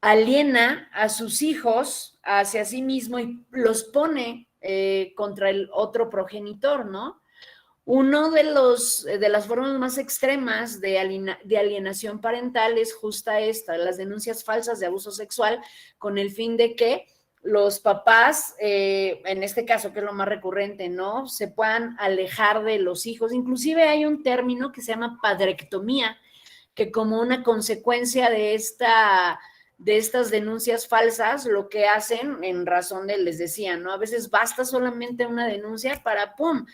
Speaker 1: aliena a sus hijos hacia sí mismo y los pone contra el otro progenitor, ¿no? Uno de las formas más extremas de alienación parental es justa esta, las denuncias falsas de abuso sexual, con el fin de que los papás, en este caso, que es lo más recurrente, ¿no?, se puedan alejar de los hijos. Inclusive hay un término que se llama padrectomía, que como una consecuencia de estas denuncias falsas, lo que hacen en razón de, les decía, ¿no? A veces basta solamente una denuncia para, ¡pum!,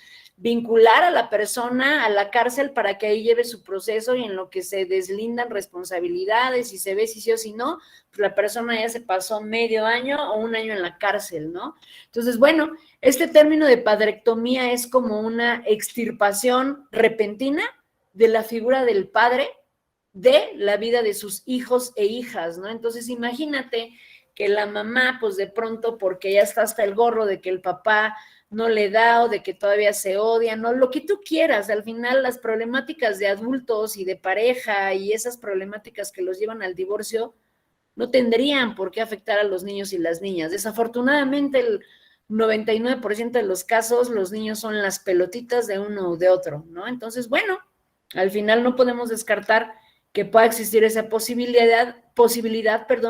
Speaker 1: vincular a la persona a la cárcel para que ahí lleve su proceso y en lo que se deslindan responsabilidades y se ve si sí o si no, pues la persona ya se pasó medio año o un año en la cárcel, ¿no? Entonces, bueno, este término de padrectomía es como una extirpación repentina de la figura del padre de la vida de sus hijos e hijas, ¿no? Entonces, imagínate que la mamá, pues de pronto, porque ya está hasta el gorro de que el papá no le da o de que todavía se odian, ¿no? Lo que tú quieras, al final las problemáticas de adultos y de pareja y esas problemáticas que los llevan al divorcio no tendrían por qué afectar a los niños y las niñas. Desafortunadamente, el 99% de los casos, los niños son las pelotitas de uno o de otro, ¿no? Entonces, bueno, al final no podemos descartar que pueda existir esa posibilidad,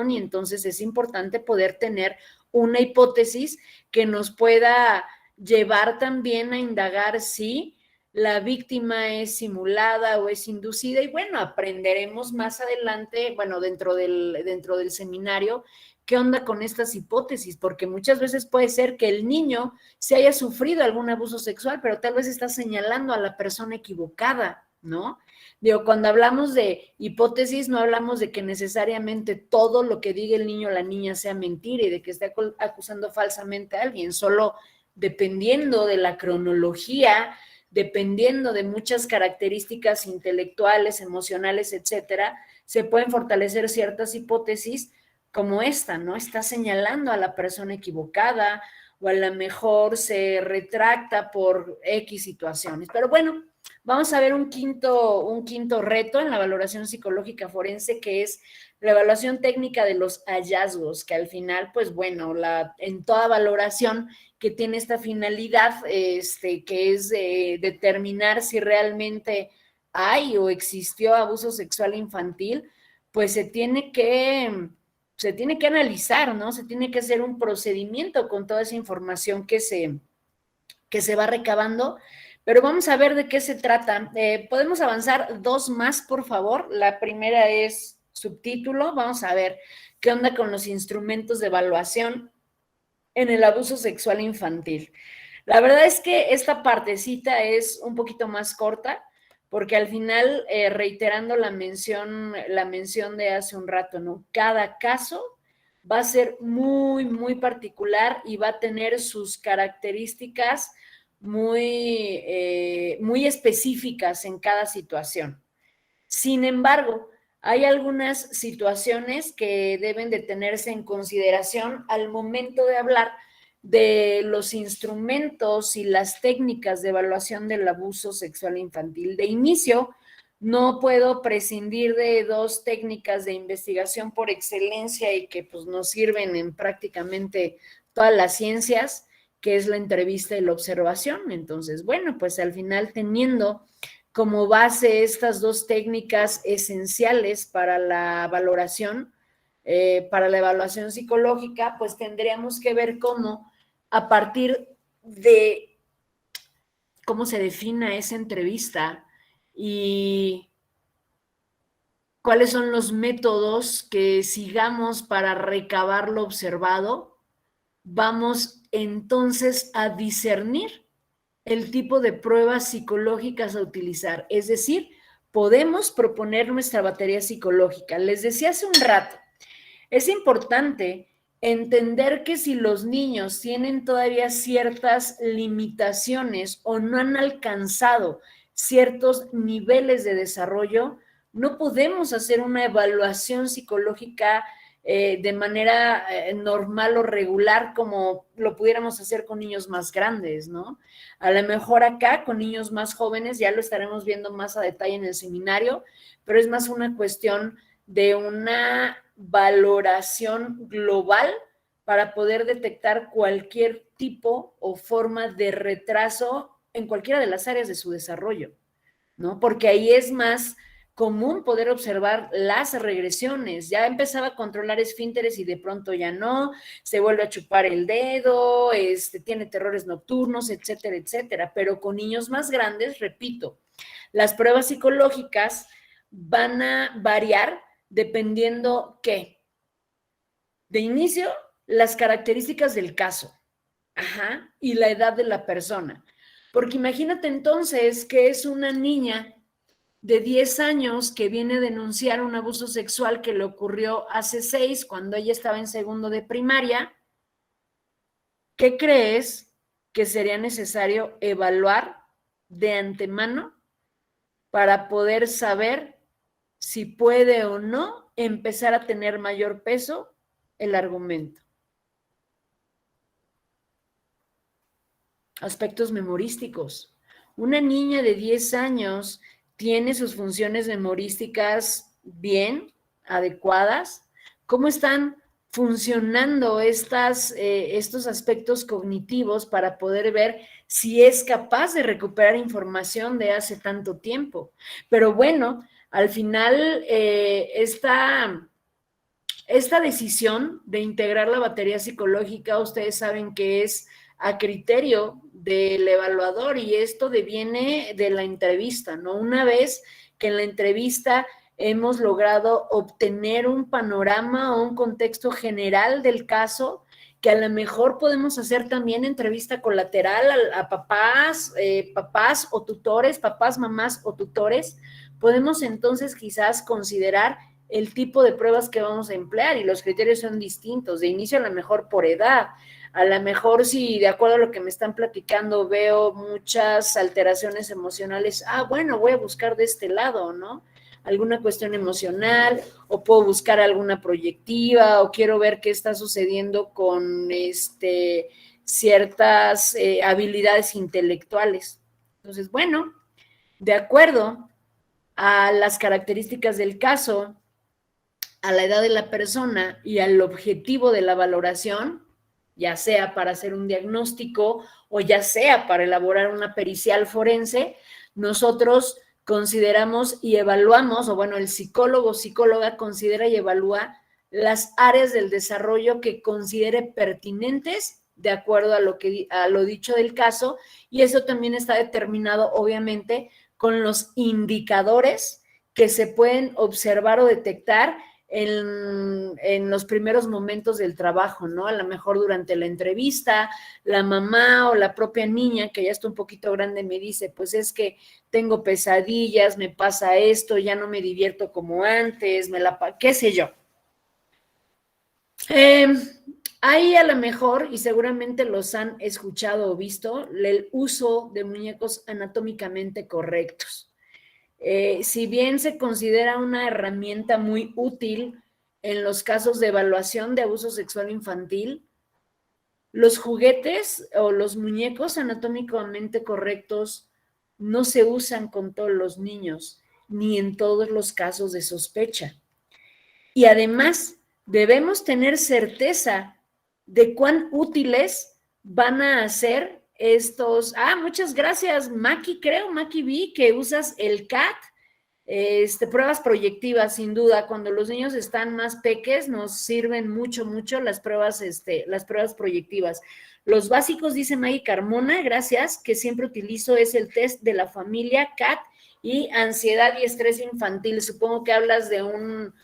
Speaker 1: y entonces es importante poder tener una hipótesis que nos pueda llevar también a indagar si la víctima es simulada o es inducida, y bueno, aprenderemos más adelante, bueno, dentro del seminario, qué onda con estas hipótesis, porque muchas veces puede ser que el niño se haya sufrido algún abuso sexual, pero tal vez está señalando a la persona equivocada, ¿no? Digo, cuando hablamos de hipótesis, no hablamos de que necesariamente todo lo que diga el niño o la niña sea mentira y de que esté acusando falsamente a alguien, solo dependiendo de la cronología, dependiendo de muchas características intelectuales, emocionales, etcétera, se pueden fortalecer ciertas hipótesis como esta, ¿no? Está señalando a la persona equivocada o a lo mejor se retracta por X situaciones. Pero bueno, vamos a ver un quinto reto en la valoración psicológica forense, que es la evaluación técnica de los hallazgos, que al final, pues bueno, en toda valoración que tiene esta finalidad, que es determinar si realmente hay o existió abuso sexual infantil, pues se tiene que analizar, ¿no? Se tiene que hacer un procedimiento con toda esa información que se va recabando. Pero vamos a ver de qué se trata. ¿Podemos avanzar 2 más, por favor? La primera es subtítulo. Vamos a ver qué onda con los instrumentos de evaluación en el abuso sexual infantil. La verdad es que esta partecita es un poquito más corta, porque al final, reiterando la mención de hace un rato, ¿no? Cada caso va a ser muy, muy particular y va a tener sus características muy específicas en cada situación. Sin embargo, hay algunas situaciones que deben de tenerse en consideración al momento de hablar de los instrumentos y las técnicas de evaluación del abuso sexual infantil. De inicio, no puedo prescindir de 2 técnicas de investigación por excelencia y que pues nos sirven en prácticamente todas las ciencias, que es la entrevista y la observación. Entonces, bueno, pues al final, teniendo como base estas 2 técnicas esenciales para la valoración, para la evaluación psicológica, pues tendríamos que ver cómo, a partir de cómo se defina esa entrevista y cuáles son los métodos que sigamos para recabar lo observado, vamos entonces a discernir el tipo de pruebas psicológicas a utilizar. Es decir, podemos proponer nuestra batería psicológica. Les decía hace un rato, es importante entender que si los niños tienen todavía ciertas limitaciones o no han alcanzado ciertos niveles de desarrollo, no podemos hacer una evaluación psicológica de manera normal o regular como lo pudiéramos hacer con niños más grandes, ¿no? A lo mejor acá con niños más jóvenes ya lo estaremos viendo más a detalle en el seminario, pero es más una cuestión de una valoración global para poder detectar cualquier tipo o forma de retraso en cualquiera de las áreas de su desarrollo, ¿no? Porque ahí es más común poder observar las regresiones. Ya empezaba a controlar esfínteres y de pronto ya no, se vuelve a chupar el dedo, tiene terrores nocturnos, etcétera, etcétera. Pero con niños más grandes, repito, las pruebas psicológicas van a variar dependiendo qué. De inicio, las características del caso, y la edad de la persona. Porque imagínate entonces que es una niña de 10 años que viene a denunciar un abuso sexual que le ocurrió hace 6, cuando ella estaba en segundo de primaria. ¿Qué crees que sería necesario evaluar de antemano para poder saber si puede o no empezar a tener mayor peso el argumento? Aspectos memorísticos. Una niña de 10 años tiene sus funciones memorísticas bien, adecuadas. ¿Cómo están funcionando estos aspectos cognitivos para poder ver si es capaz de recuperar información de hace tanto tiempo? Pero bueno, al final esta decisión de integrar la batería psicológica, ustedes saben que es a criterio del evaluador y esto deviene de la entrevista, ¿no? Una vez que en la entrevista hemos logrado obtener un panorama o un contexto general del caso, que a lo mejor podemos hacer también entrevista colateral a papás, papás o tutores, papás, mamás o tutores, podemos entonces quizás considerar el tipo de pruebas que vamos a emplear y los criterios son distintos, de inicio a lo mejor por edad, a lo mejor si de acuerdo a lo que me están platicando veo muchas alteraciones emocionales, bueno, voy a buscar de este lado, ¿no? Alguna cuestión emocional, o puedo buscar alguna proyectiva, o quiero ver qué está sucediendo con ciertas habilidades intelectuales. Entonces, bueno, de acuerdo a las características del caso, a la edad de la persona y al objetivo de la valoración, ya sea para hacer un diagnóstico o ya sea para elaborar una pericial forense, nosotros consideramos y evaluamos, o bueno, el psicólogo o psicóloga considera y evalúa las áreas del desarrollo que considere pertinentes de acuerdo a lo dicho del caso, y eso también está determinado, obviamente, con los indicadores que se pueden observar o detectar en los primeros momentos del trabajo, ¿no? A lo mejor durante la entrevista, la mamá o la propia niña, que ya está un poquito grande, me dice, pues es que tengo pesadillas, me pasa esto, ya no me divierto como antes, qué sé yo. Hay a lo mejor, y seguramente los han escuchado o visto, el uso de muñecos anatómicamente correctos. Si bien se considera una herramienta muy útil en los casos de evaluación de abuso sexual infantil, los juguetes o los muñecos anatómicamente correctos no se usan con todos los niños, ni en todos los casos de sospecha. Y además, debemos tener certeza de cuán útiles van a ser estos. Muchas gracias, Maki, Maki vi que usas el CAT, pruebas proyectivas, sin duda. Cuando los niños están más pequeños, nos sirven mucho las pruebas proyectivas. Los básicos, dice Maggie Carmona, gracias, que siempre utilizo es el test de la familia CAT y ansiedad y estrés infantil. Supongo que hablas de un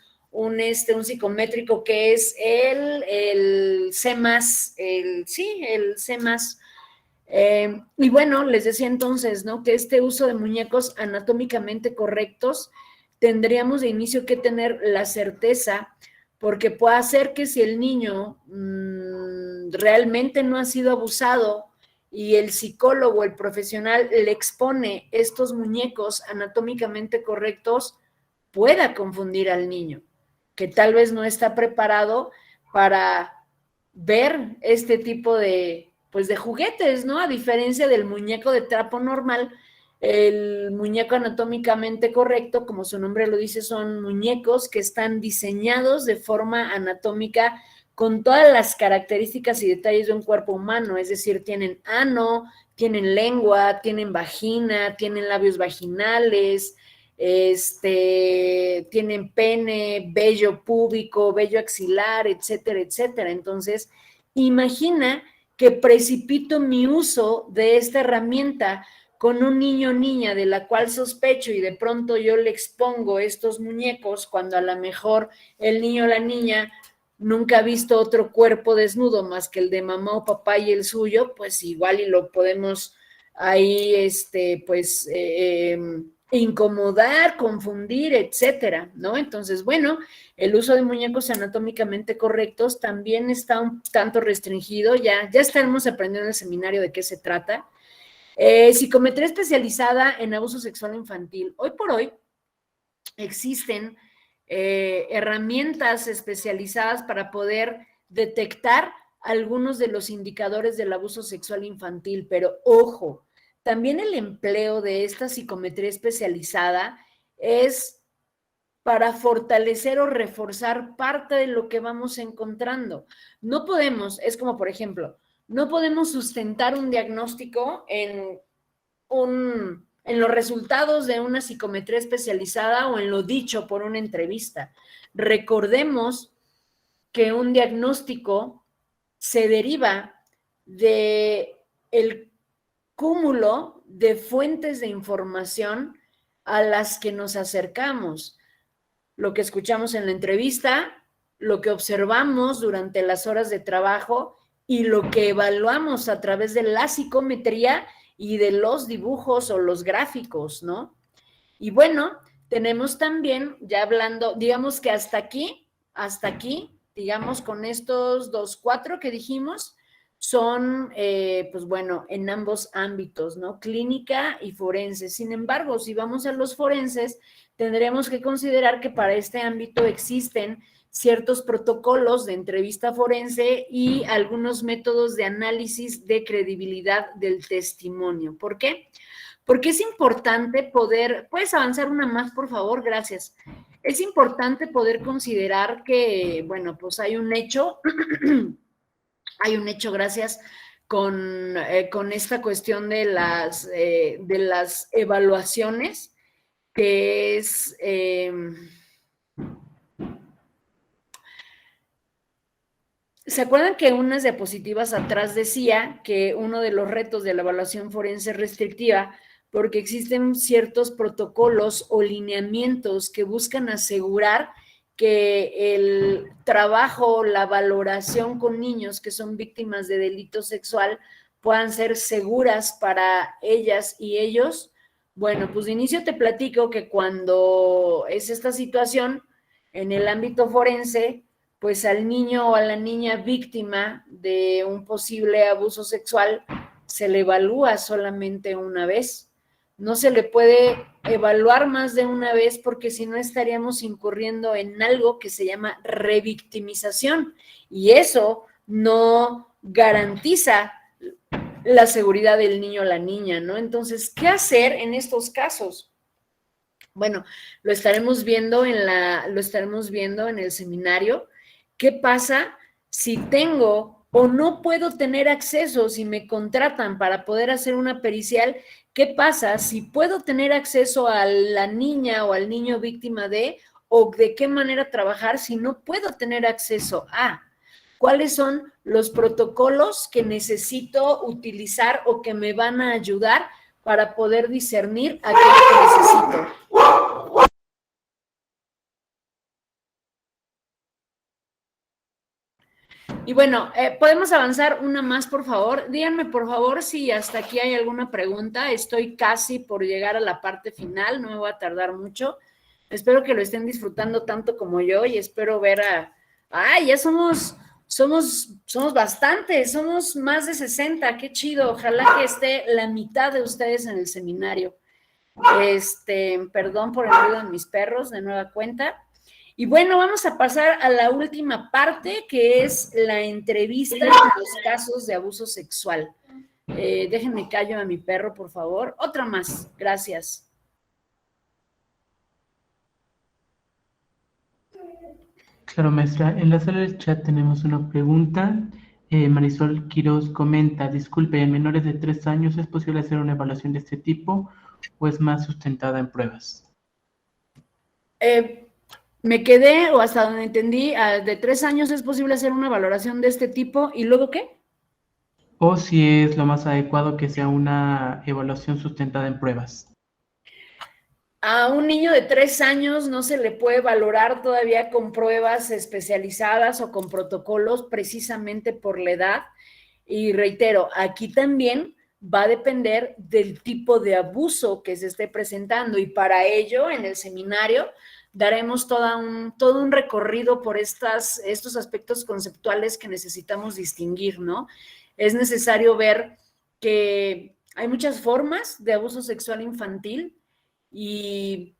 Speaker 1: psicométrico que es el C+, el C+. Y bueno, les decía entonces, ¿no? Que este uso de muñecos anatómicamente correctos tendríamos de inicio que tener la certeza, porque puede ser que si el niño realmente no ha sido abusado y el psicólogo, el profesional le expone estos muñecos anatómicamente correctos, pueda confundir al niño, que tal vez no está preparado para ver este tipo de, pues de juguetes, ¿no? A diferencia del muñeco de trapo normal, el muñeco anatómicamente correcto, como su nombre lo dice, son muñecos que están diseñados de forma anatómica con todas las características y detalles de un cuerpo humano, es decir, tienen ano, tienen lengua, tienen vagina, tienen labios vaginales, tienen pene, vello púbico, vello axilar, etcétera, etcétera. Entonces, imagina que precipito mi uso de esta herramienta con un niño o niña de la cual sospecho y de pronto yo le expongo estos muñecos cuando a lo mejor el niño o la niña nunca ha visto otro cuerpo desnudo más que el de mamá o papá y el suyo, pues igual y lo podemos ahí, incomodar, confundir, etcétera, ¿no? Entonces, bueno, el uso de muñecos anatómicamente correctos también está un tanto restringido, ya estaremos aprendiendo en el seminario de qué se trata. Psicometría especializada en abuso sexual infantil. Hoy por hoy existen herramientas especializadas para poder detectar algunos de los indicadores del abuso sexual infantil, pero ojo, también el empleo de esta psicometría especializada es para fortalecer o reforzar parte de lo que vamos encontrando. No podemos, es como por ejemplo, no podemos sustentar un diagnóstico en los resultados de una psicometría especializada o en lo dicho por una entrevista. Recordemos que un diagnóstico se deriva de el cúmulo de fuentes de información a las que nos acercamos. Lo que escuchamos en la entrevista, lo que observamos durante las horas de trabajo y lo que evaluamos a través de la psicometría y de los dibujos o los gráficos, ¿no? Y bueno, tenemos también, ya hablando, digamos que hasta aquí, digamos con estos 4 que dijimos, son, pues bueno, en ambos ámbitos, ¿no? Clínica y forense. Sin embargo, si vamos a los forenses, tendremos que considerar que para este ámbito existen ciertos protocolos de entrevista forense y algunos métodos de análisis de credibilidad del testimonio. ¿Por qué? Porque es importante poder, ¿puedes avanzar una más, por favor? Gracias. Es importante poder considerar que, bueno, pues hay un hecho, gracias, con esta cuestión de las evaluaciones, que es... ¿Se acuerdan que unas diapositivas atrás decía que uno de los retos de la evaluación forense es restrictiva porque existen ciertos protocolos o lineamientos que buscan asegurar que el trabajo, la valoración con niños que son víctimas de delito sexual puedan ser seguras para ellas y ellos? Bueno, pues de inicio te platico que cuando es esta situación en el ámbito forense, pues al niño o a la niña víctima de un posible abuso sexual se le evalúa solamente una vez. No se le puede evaluar más de una vez porque si no estaríamos incurriendo en algo que se llama revictimización y eso no garantiza la seguridad del niño o la niña, ¿no? Entonces, ¿qué hacer en estos casos? Bueno, lo estaremos viendo en el seminario. ¿Qué pasa si tengo o no puedo tener acceso, si me contratan para poder hacer una pericial? ¿Qué pasa si puedo tener acceso a la niña o al niño víctima de, o de qué manera trabajar si no puedo tener acceso a? ¿Cuáles son los protocolos que necesito utilizar o que me van a ayudar para poder discernir aquello que necesito? Y bueno, podemos avanzar una más, por favor. Díganme, por favor, si hasta aquí hay alguna pregunta. Estoy casi por llegar a la parte final, no me voy a tardar mucho. Espero que lo estén disfrutando tanto como yo y espero ver a... ¡Ay, ya somos bastantes! Somos más de 60, qué chido. Ojalá que esté la mitad de ustedes en el seminario. Perdón por el ruido de mis perros, de nueva cuenta. Y bueno, vamos a pasar a la última parte, que es la entrevista en los casos de abuso sexual. Déjenme callo a mi perro, por favor. Otra más, gracias.
Speaker 2: Claro, maestra. En la sala del chat tenemos una pregunta. Marisol Quiroz comenta, disculpe, ¿en menores de 3 años es posible hacer una evaluación de este tipo o es más sustentada en pruebas?
Speaker 1: Me quedé, o hasta donde entendí, de 3 años es posible hacer una valoración de este tipo, ¿y luego qué?
Speaker 2: O si es lo más adecuado que sea una evaluación sustentada en pruebas.
Speaker 1: A un niño de 3 años no se le puede valorar todavía con pruebas especializadas o con protocolos precisamente por la edad. Y reitero, aquí también va a depender del tipo de abuso que se esté presentando y para ello en el seminario daremos todo un recorrido por estos aspectos conceptuales que necesitamos distinguir, ¿no? Es necesario ver que hay muchas formas de abuso sexual infantil y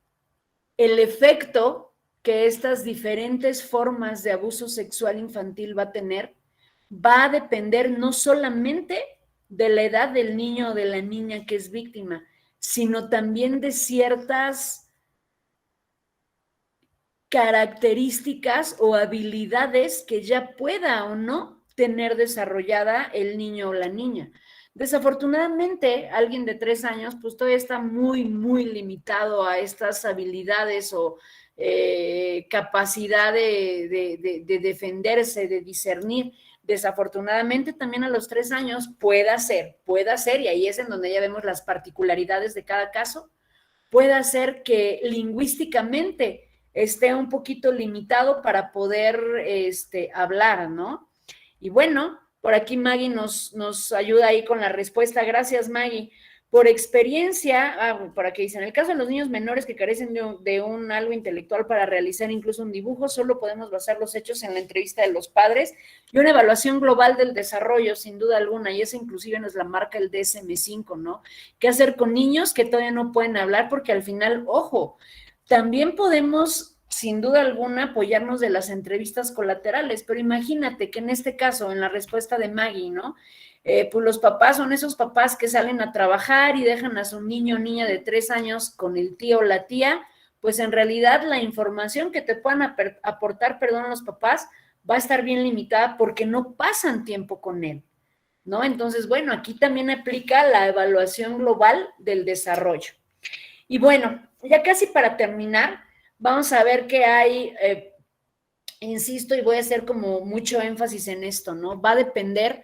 Speaker 1: el efecto que estas diferentes formas de abuso sexual infantil va a tener va a depender no solamente de la edad del niño o de la niña que es víctima, sino también de ciertas características o habilidades que ya pueda o no tener desarrollada el niño o la niña. Desafortunadamente, alguien de 3 años, pues todavía está muy, muy limitado a estas habilidades o capacidad de defenderse, de discernir. Desafortunadamente, también a los 3 años puede ser, y ahí es en donde ya vemos las particularidades de cada caso, puede ser que lingüísticamente esté un poquito limitado para poder hablar, ¿no? Y bueno, por aquí Maggie nos ayuda ahí con la respuesta. Gracias, Maggie. Por experiencia, por aquí dice, en el caso de los niños menores que carecen de un algo intelectual para realizar incluso un dibujo, solo podemos basar los hechos en la entrevista de los padres y una evaluación global del desarrollo, sin duda alguna, y esa inclusive nos la marca el DSM-5, ¿no? ¿Qué hacer con niños que todavía no pueden hablar? Porque al final, ojo, también podemos sin duda alguna apoyarnos de las entrevistas colaterales, pero imagínate que en este caso, en la respuesta de Maggie, ¿no? Pues los papás son esos papás que salen a trabajar y dejan a su niño o niña de 3 años con el tío o la tía, pues en realidad la información que te puedan aportar, los papás, va a estar bien limitada porque no pasan tiempo con él, ¿no? Entonces, bueno, aquí también aplica la evaluación global del desarrollo. Y bueno, ya casi para terminar, vamos a ver qué hay, insisto, y voy a hacer como mucho énfasis en esto, ¿no? Va a depender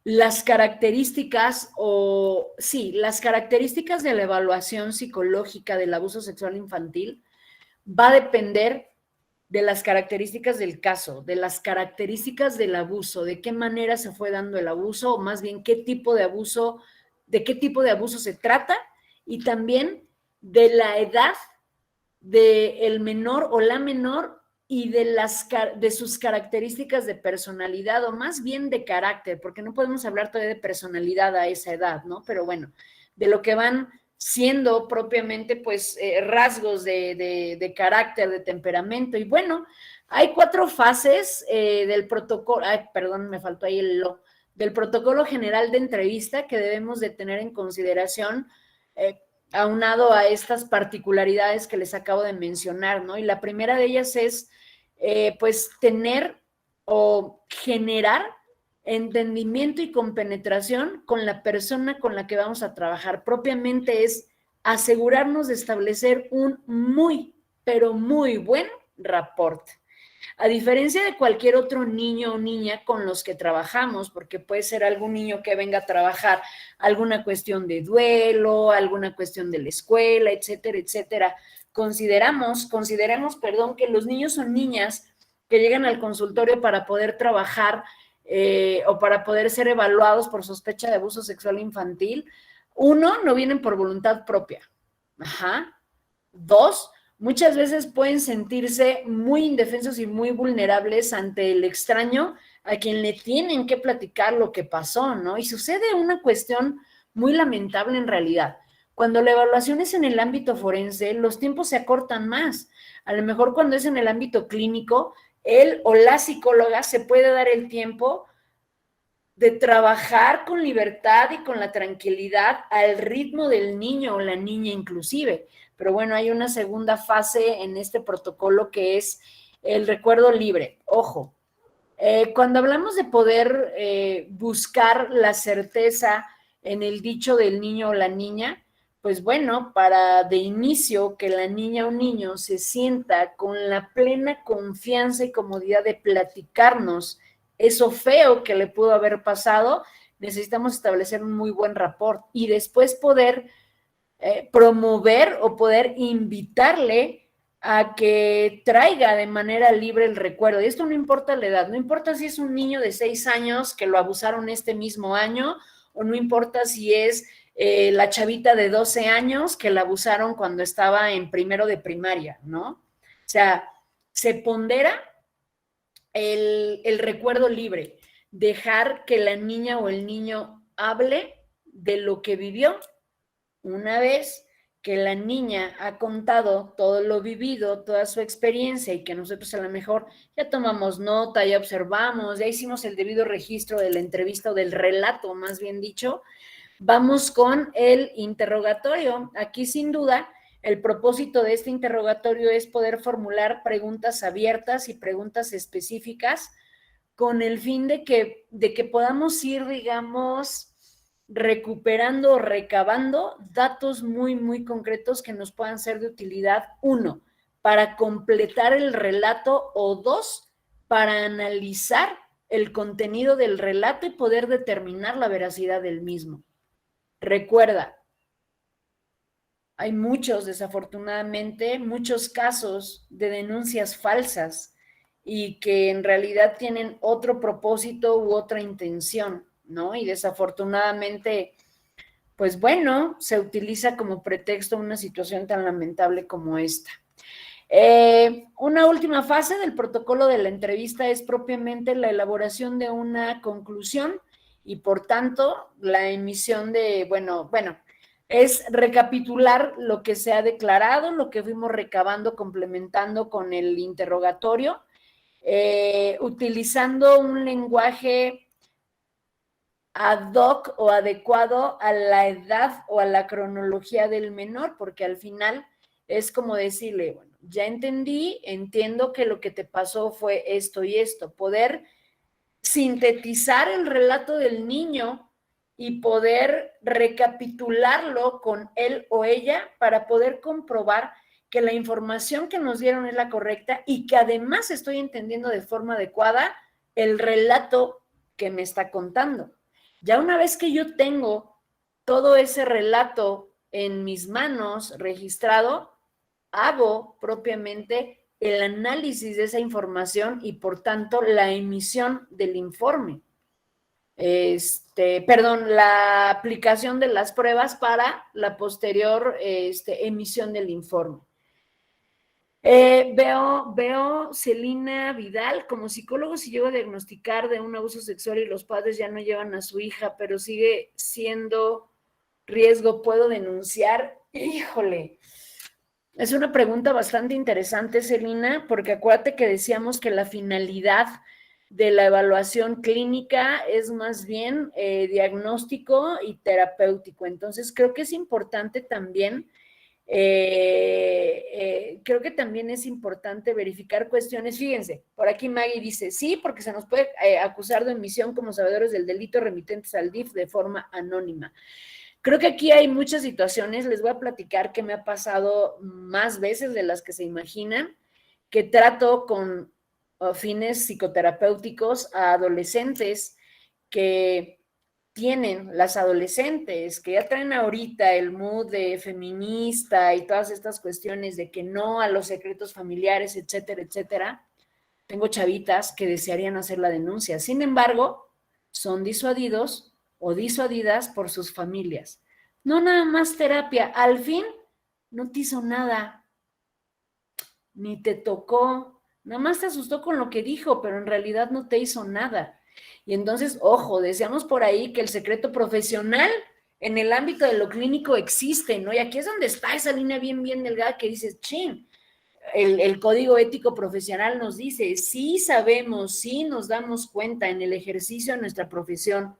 Speaker 1: las características las características de la evaluación psicológica del abuso sexual infantil va a depender de las características del caso, de las características del abuso, de qué manera se fue dando el abuso, o más bien de qué tipo de abuso se trata, y también de la edad del menor o la menor y de sus características de personalidad, o más bien de carácter, porque no podemos hablar todavía de personalidad a esa edad, ¿no? Pero bueno, de lo que van siendo propiamente, pues, rasgos de carácter, de temperamento. Y bueno, hay 4 fases del protocolo, me faltó ahí del protocolo general de entrevista que debemos de tener en consideración, aunado a estas particularidades que les acabo de mencionar, ¿no? Y la primera de ellas es, pues, tener o generar entendimiento y compenetración con la persona con la que vamos a trabajar. Propiamente es asegurarnos de establecer un muy, pero muy buen rapport. A diferencia de cualquier otro niño o niña con los que trabajamos, porque puede ser algún niño que venga a trabajar alguna cuestión de duelo, alguna cuestión de la escuela, etcétera, etcétera. Consideremos, que los niños o niñas que llegan al consultorio para poder trabajar o para poder ser evaluados por sospecha de abuso sexual infantil, 1, no vienen por voluntad propia. Ajá. 2, muchas veces pueden sentirse muy indefensos y muy vulnerables ante el extraño a quien le tienen que platicar lo que pasó, ¿no? Y sucede una cuestión muy lamentable en realidad. Cuando la evaluación es en el ámbito forense, los tiempos se acortan más. A lo mejor cuando es en el ámbito clínico, él o la psicóloga se puede dar el tiempo de trabajar con libertad y con la tranquilidad al ritmo del niño o la niña inclusive. Pero bueno, hay una segunda fase en este protocolo que es el recuerdo libre. Ojo, cuando hablamos de poder buscar la certeza en el dicho del niño o la niña, pues bueno, para de inicio que la niña o niño se sienta con la plena confianza y comodidad de platicarnos eso feo que le pudo haber pasado, necesitamos establecer un muy buen rapport y después poder promover o poder invitarle a que traiga de manera libre el recuerdo. Y esto no importa la edad, no importa si es un niño de 6 años que lo abusaron este mismo año, o no importa si es la chavita de 12 años que la abusaron cuando estaba en primero de primaria, ¿no? O sea, se pondera el recuerdo libre, dejar que la niña o el niño hable de lo que vivió. Una vez que la niña ha contado todo lo vivido, toda su experiencia y que nosotros a lo mejor ya tomamos nota, ya observamos, ya hicimos el debido registro de la entrevista o del relato, más bien dicho, vamos con el interrogatorio. Aquí sin duda el propósito de este interrogatorio es poder formular preguntas abiertas y preguntas específicas con el fin de que podamos ir, digamos, recuperando o recabando datos muy, muy concretos que nos puedan ser de utilidad, 1, para completar el relato, o 2, para analizar el contenido del relato y poder determinar la veracidad del mismo. Recuerda, hay desafortunadamente, muchos casos de denuncias falsas y que en realidad tienen otro propósito u otra intención, ¿no? Y desafortunadamente, pues bueno, se utiliza como pretexto una situación tan lamentable como esta. Una última fase del protocolo de la entrevista es propiamente la elaboración de una conclusión y por tanto la emisión de, es recapitular lo que se ha declarado, lo que fuimos recabando, complementando con el interrogatorio, utilizando un lenguaje ad hoc o adecuado a la edad o a la cronología del menor, porque al final es como decirle, bueno, ya entiendo que lo que te pasó fue esto y esto, poder sintetizar el relato del niño y poder recapitularlo con él o ella para poder comprobar que la información que nos dieron es la correcta y que además estoy entendiendo de forma adecuada el relato que me está contando. Ya una vez que yo tengo todo ese relato en mis manos registrado, hago propiamente el análisis de esa información y por tanto la emisión del informe. La aplicación de las pruebas para la posterior emisión del informe. Veo Celina Vidal, como psicólogo, si llego a diagnosticar de un abuso sexual y los padres ya no llevan a su hija, pero sigue siendo riesgo, ¿puedo denunciar? Híjole, es una pregunta bastante interesante, Celina, porque acuérdate que decíamos que la finalidad de la evaluación clínica es más bien diagnóstico y terapéutico. Entonces, creo que es importante también verificar cuestiones. Fíjense, por aquí Maggie dice, sí, porque se nos puede acusar de omisión como sabedores del delito remitentes al DIF de forma anónima. Creo que aquí hay muchas situaciones, les voy a platicar que me ha pasado más veces de las que se imaginan, que trato con fines psicoterapéuticos a adolescentes que tienen, las adolescentes que ya traen ahorita el mood de feminista y todas estas cuestiones de que no a los secretos familiares, etcétera, etcétera, tengo chavitas que desearían hacer la denuncia. Sin embargo, son disuadidos o disuadidas por sus familias. No nada más terapia, al fin no te hizo nada, ni te tocó, nada más te asustó con lo que dijo, pero en realidad no te hizo nada. Y entonces, ojo, decíamos por ahí que el secreto profesional en el ámbito de lo clínico existe, ¿no? Y aquí es donde está esa línea bien, bien delgada que dices, chin, el código ético profesional nos dice, sí sabemos, sí nos damos cuenta en el ejercicio de nuestra profesión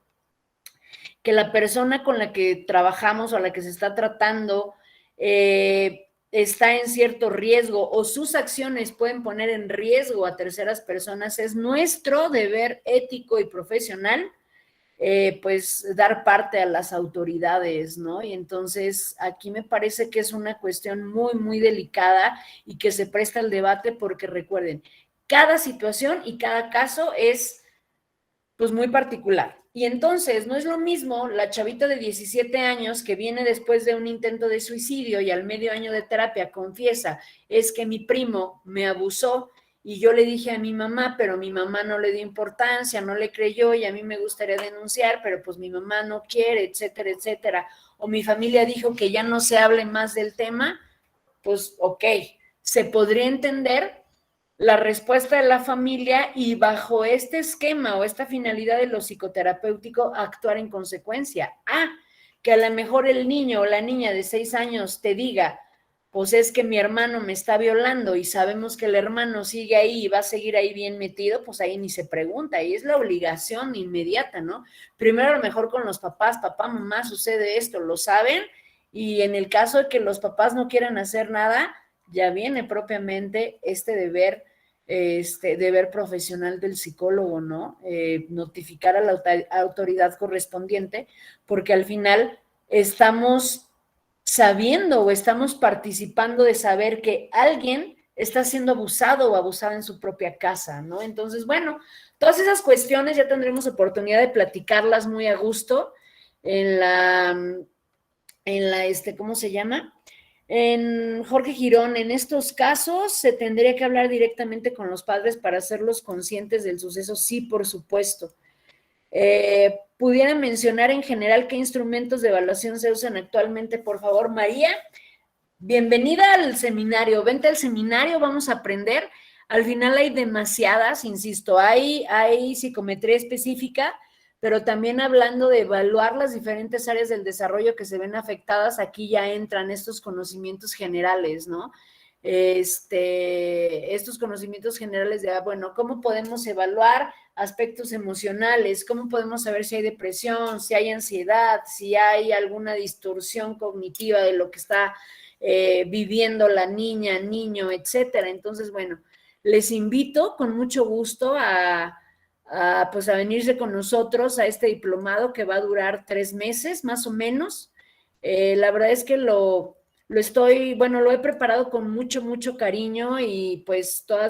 Speaker 1: que la persona con la que trabajamos o a la que se está tratando está en cierto riesgo o sus acciones pueden poner en riesgo a terceras personas, es nuestro deber ético y profesional pues dar parte a las autoridades, ¿no? Y entonces aquí me parece que es una cuestión muy, muy delicada y que se presta al debate porque recuerden, cada situación y cada caso es pues muy particular. Y entonces no es lo mismo la chavita de 17 años que viene después de un intento de suicidio y al medio año de terapia confiesa, es que mi primo me abusó y yo le dije a mi mamá, pero mi mamá no le dio importancia, no le creyó y a mí me gustaría denunciar, pero pues mi mamá no quiere, etcétera, etcétera. O mi familia dijo que ya no se hable más del tema, pues ok, se podría entender la respuesta de la familia y bajo este esquema o esta finalidad de lo psicoterapéutico actuar en consecuencia. Que a lo mejor el niño o la niña de 6 años te diga, pues es que mi hermano me está violando y sabemos que el hermano sigue ahí y va a seguir ahí bien metido, pues ahí ni se pregunta, ahí es la obligación inmediata, ¿no? Primero a lo mejor con los papás, papá, mamá, sucede esto, lo saben, y en el caso de que los papás no quieran hacer nada, ya viene propiamente este deber profesional del psicólogo, ¿no? Notificar a la autoridad correspondiente, porque al final estamos sabiendo o estamos participando de saber que alguien está siendo abusado o abusada en su propia casa, ¿no? Entonces, bueno, todas esas cuestiones ya tendremos oportunidad de platicarlas muy a gusto en la ¿cómo se llama? En Jorge Girón, en estos casos se tendría que hablar directamente con los padres para hacerlos conscientes del suceso, sí, por supuesto. ¿Pudiera mencionar en general qué instrumentos de evaluación se usan actualmente, por favor, María? Bienvenida al seminario, vente al seminario, vamos a aprender. Al final hay demasiadas, insisto, hay psicometría específica, pero también hablando de evaluar las diferentes áreas del desarrollo que se ven afectadas, aquí ya entran estos conocimientos generales, ¿no? Estos conocimientos generales de, bueno, ¿cómo podemos evaluar aspectos emocionales? ¿Cómo podemos saber si hay depresión, si hay ansiedad, si hay alguna distorsión cognitiva de lo que está viviendo la niña, niño, etcétera? Entonces, bueno, les invito con mucho gusto a venirse con nosotros a este diplomado que va a durar 3 meses, más o menos. La verdad es que lo he preparado con mucho, mucho cariño y pues toda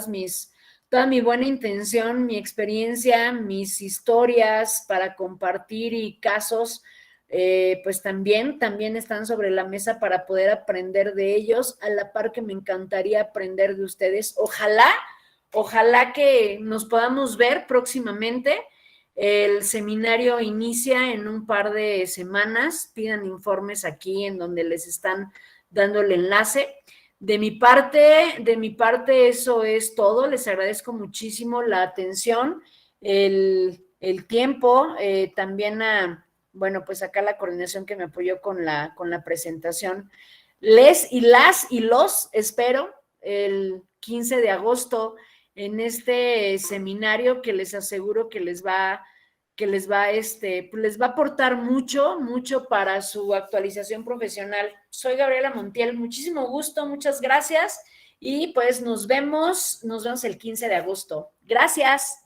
Speaker 1: mi buena intención, mi experiencia, mis historias para compartir y casos, pues también están sobre la mesa para poder aprender de ellos, a la par que me encantaría aprender de ustedes. Ojalá que nos podamos ver próximamente. El seminario inicia en un par de semanas. Pidan informes aquí en donde les están dando el enlace. De mi parte eso es todo. Les agradezco muchísimo la atención, el tiempo, también pues acá la coordinación que me apoyó con la presentación. Les y las y los espero el 15 de agosto en este seminario que les aseguro que les va a aportar mucho, mucho para su actualización profesional. Soy Gabriela Montiel, muchísimo gusto, muchas gracias y pues nos vemos el 15 de agosto. Gracias.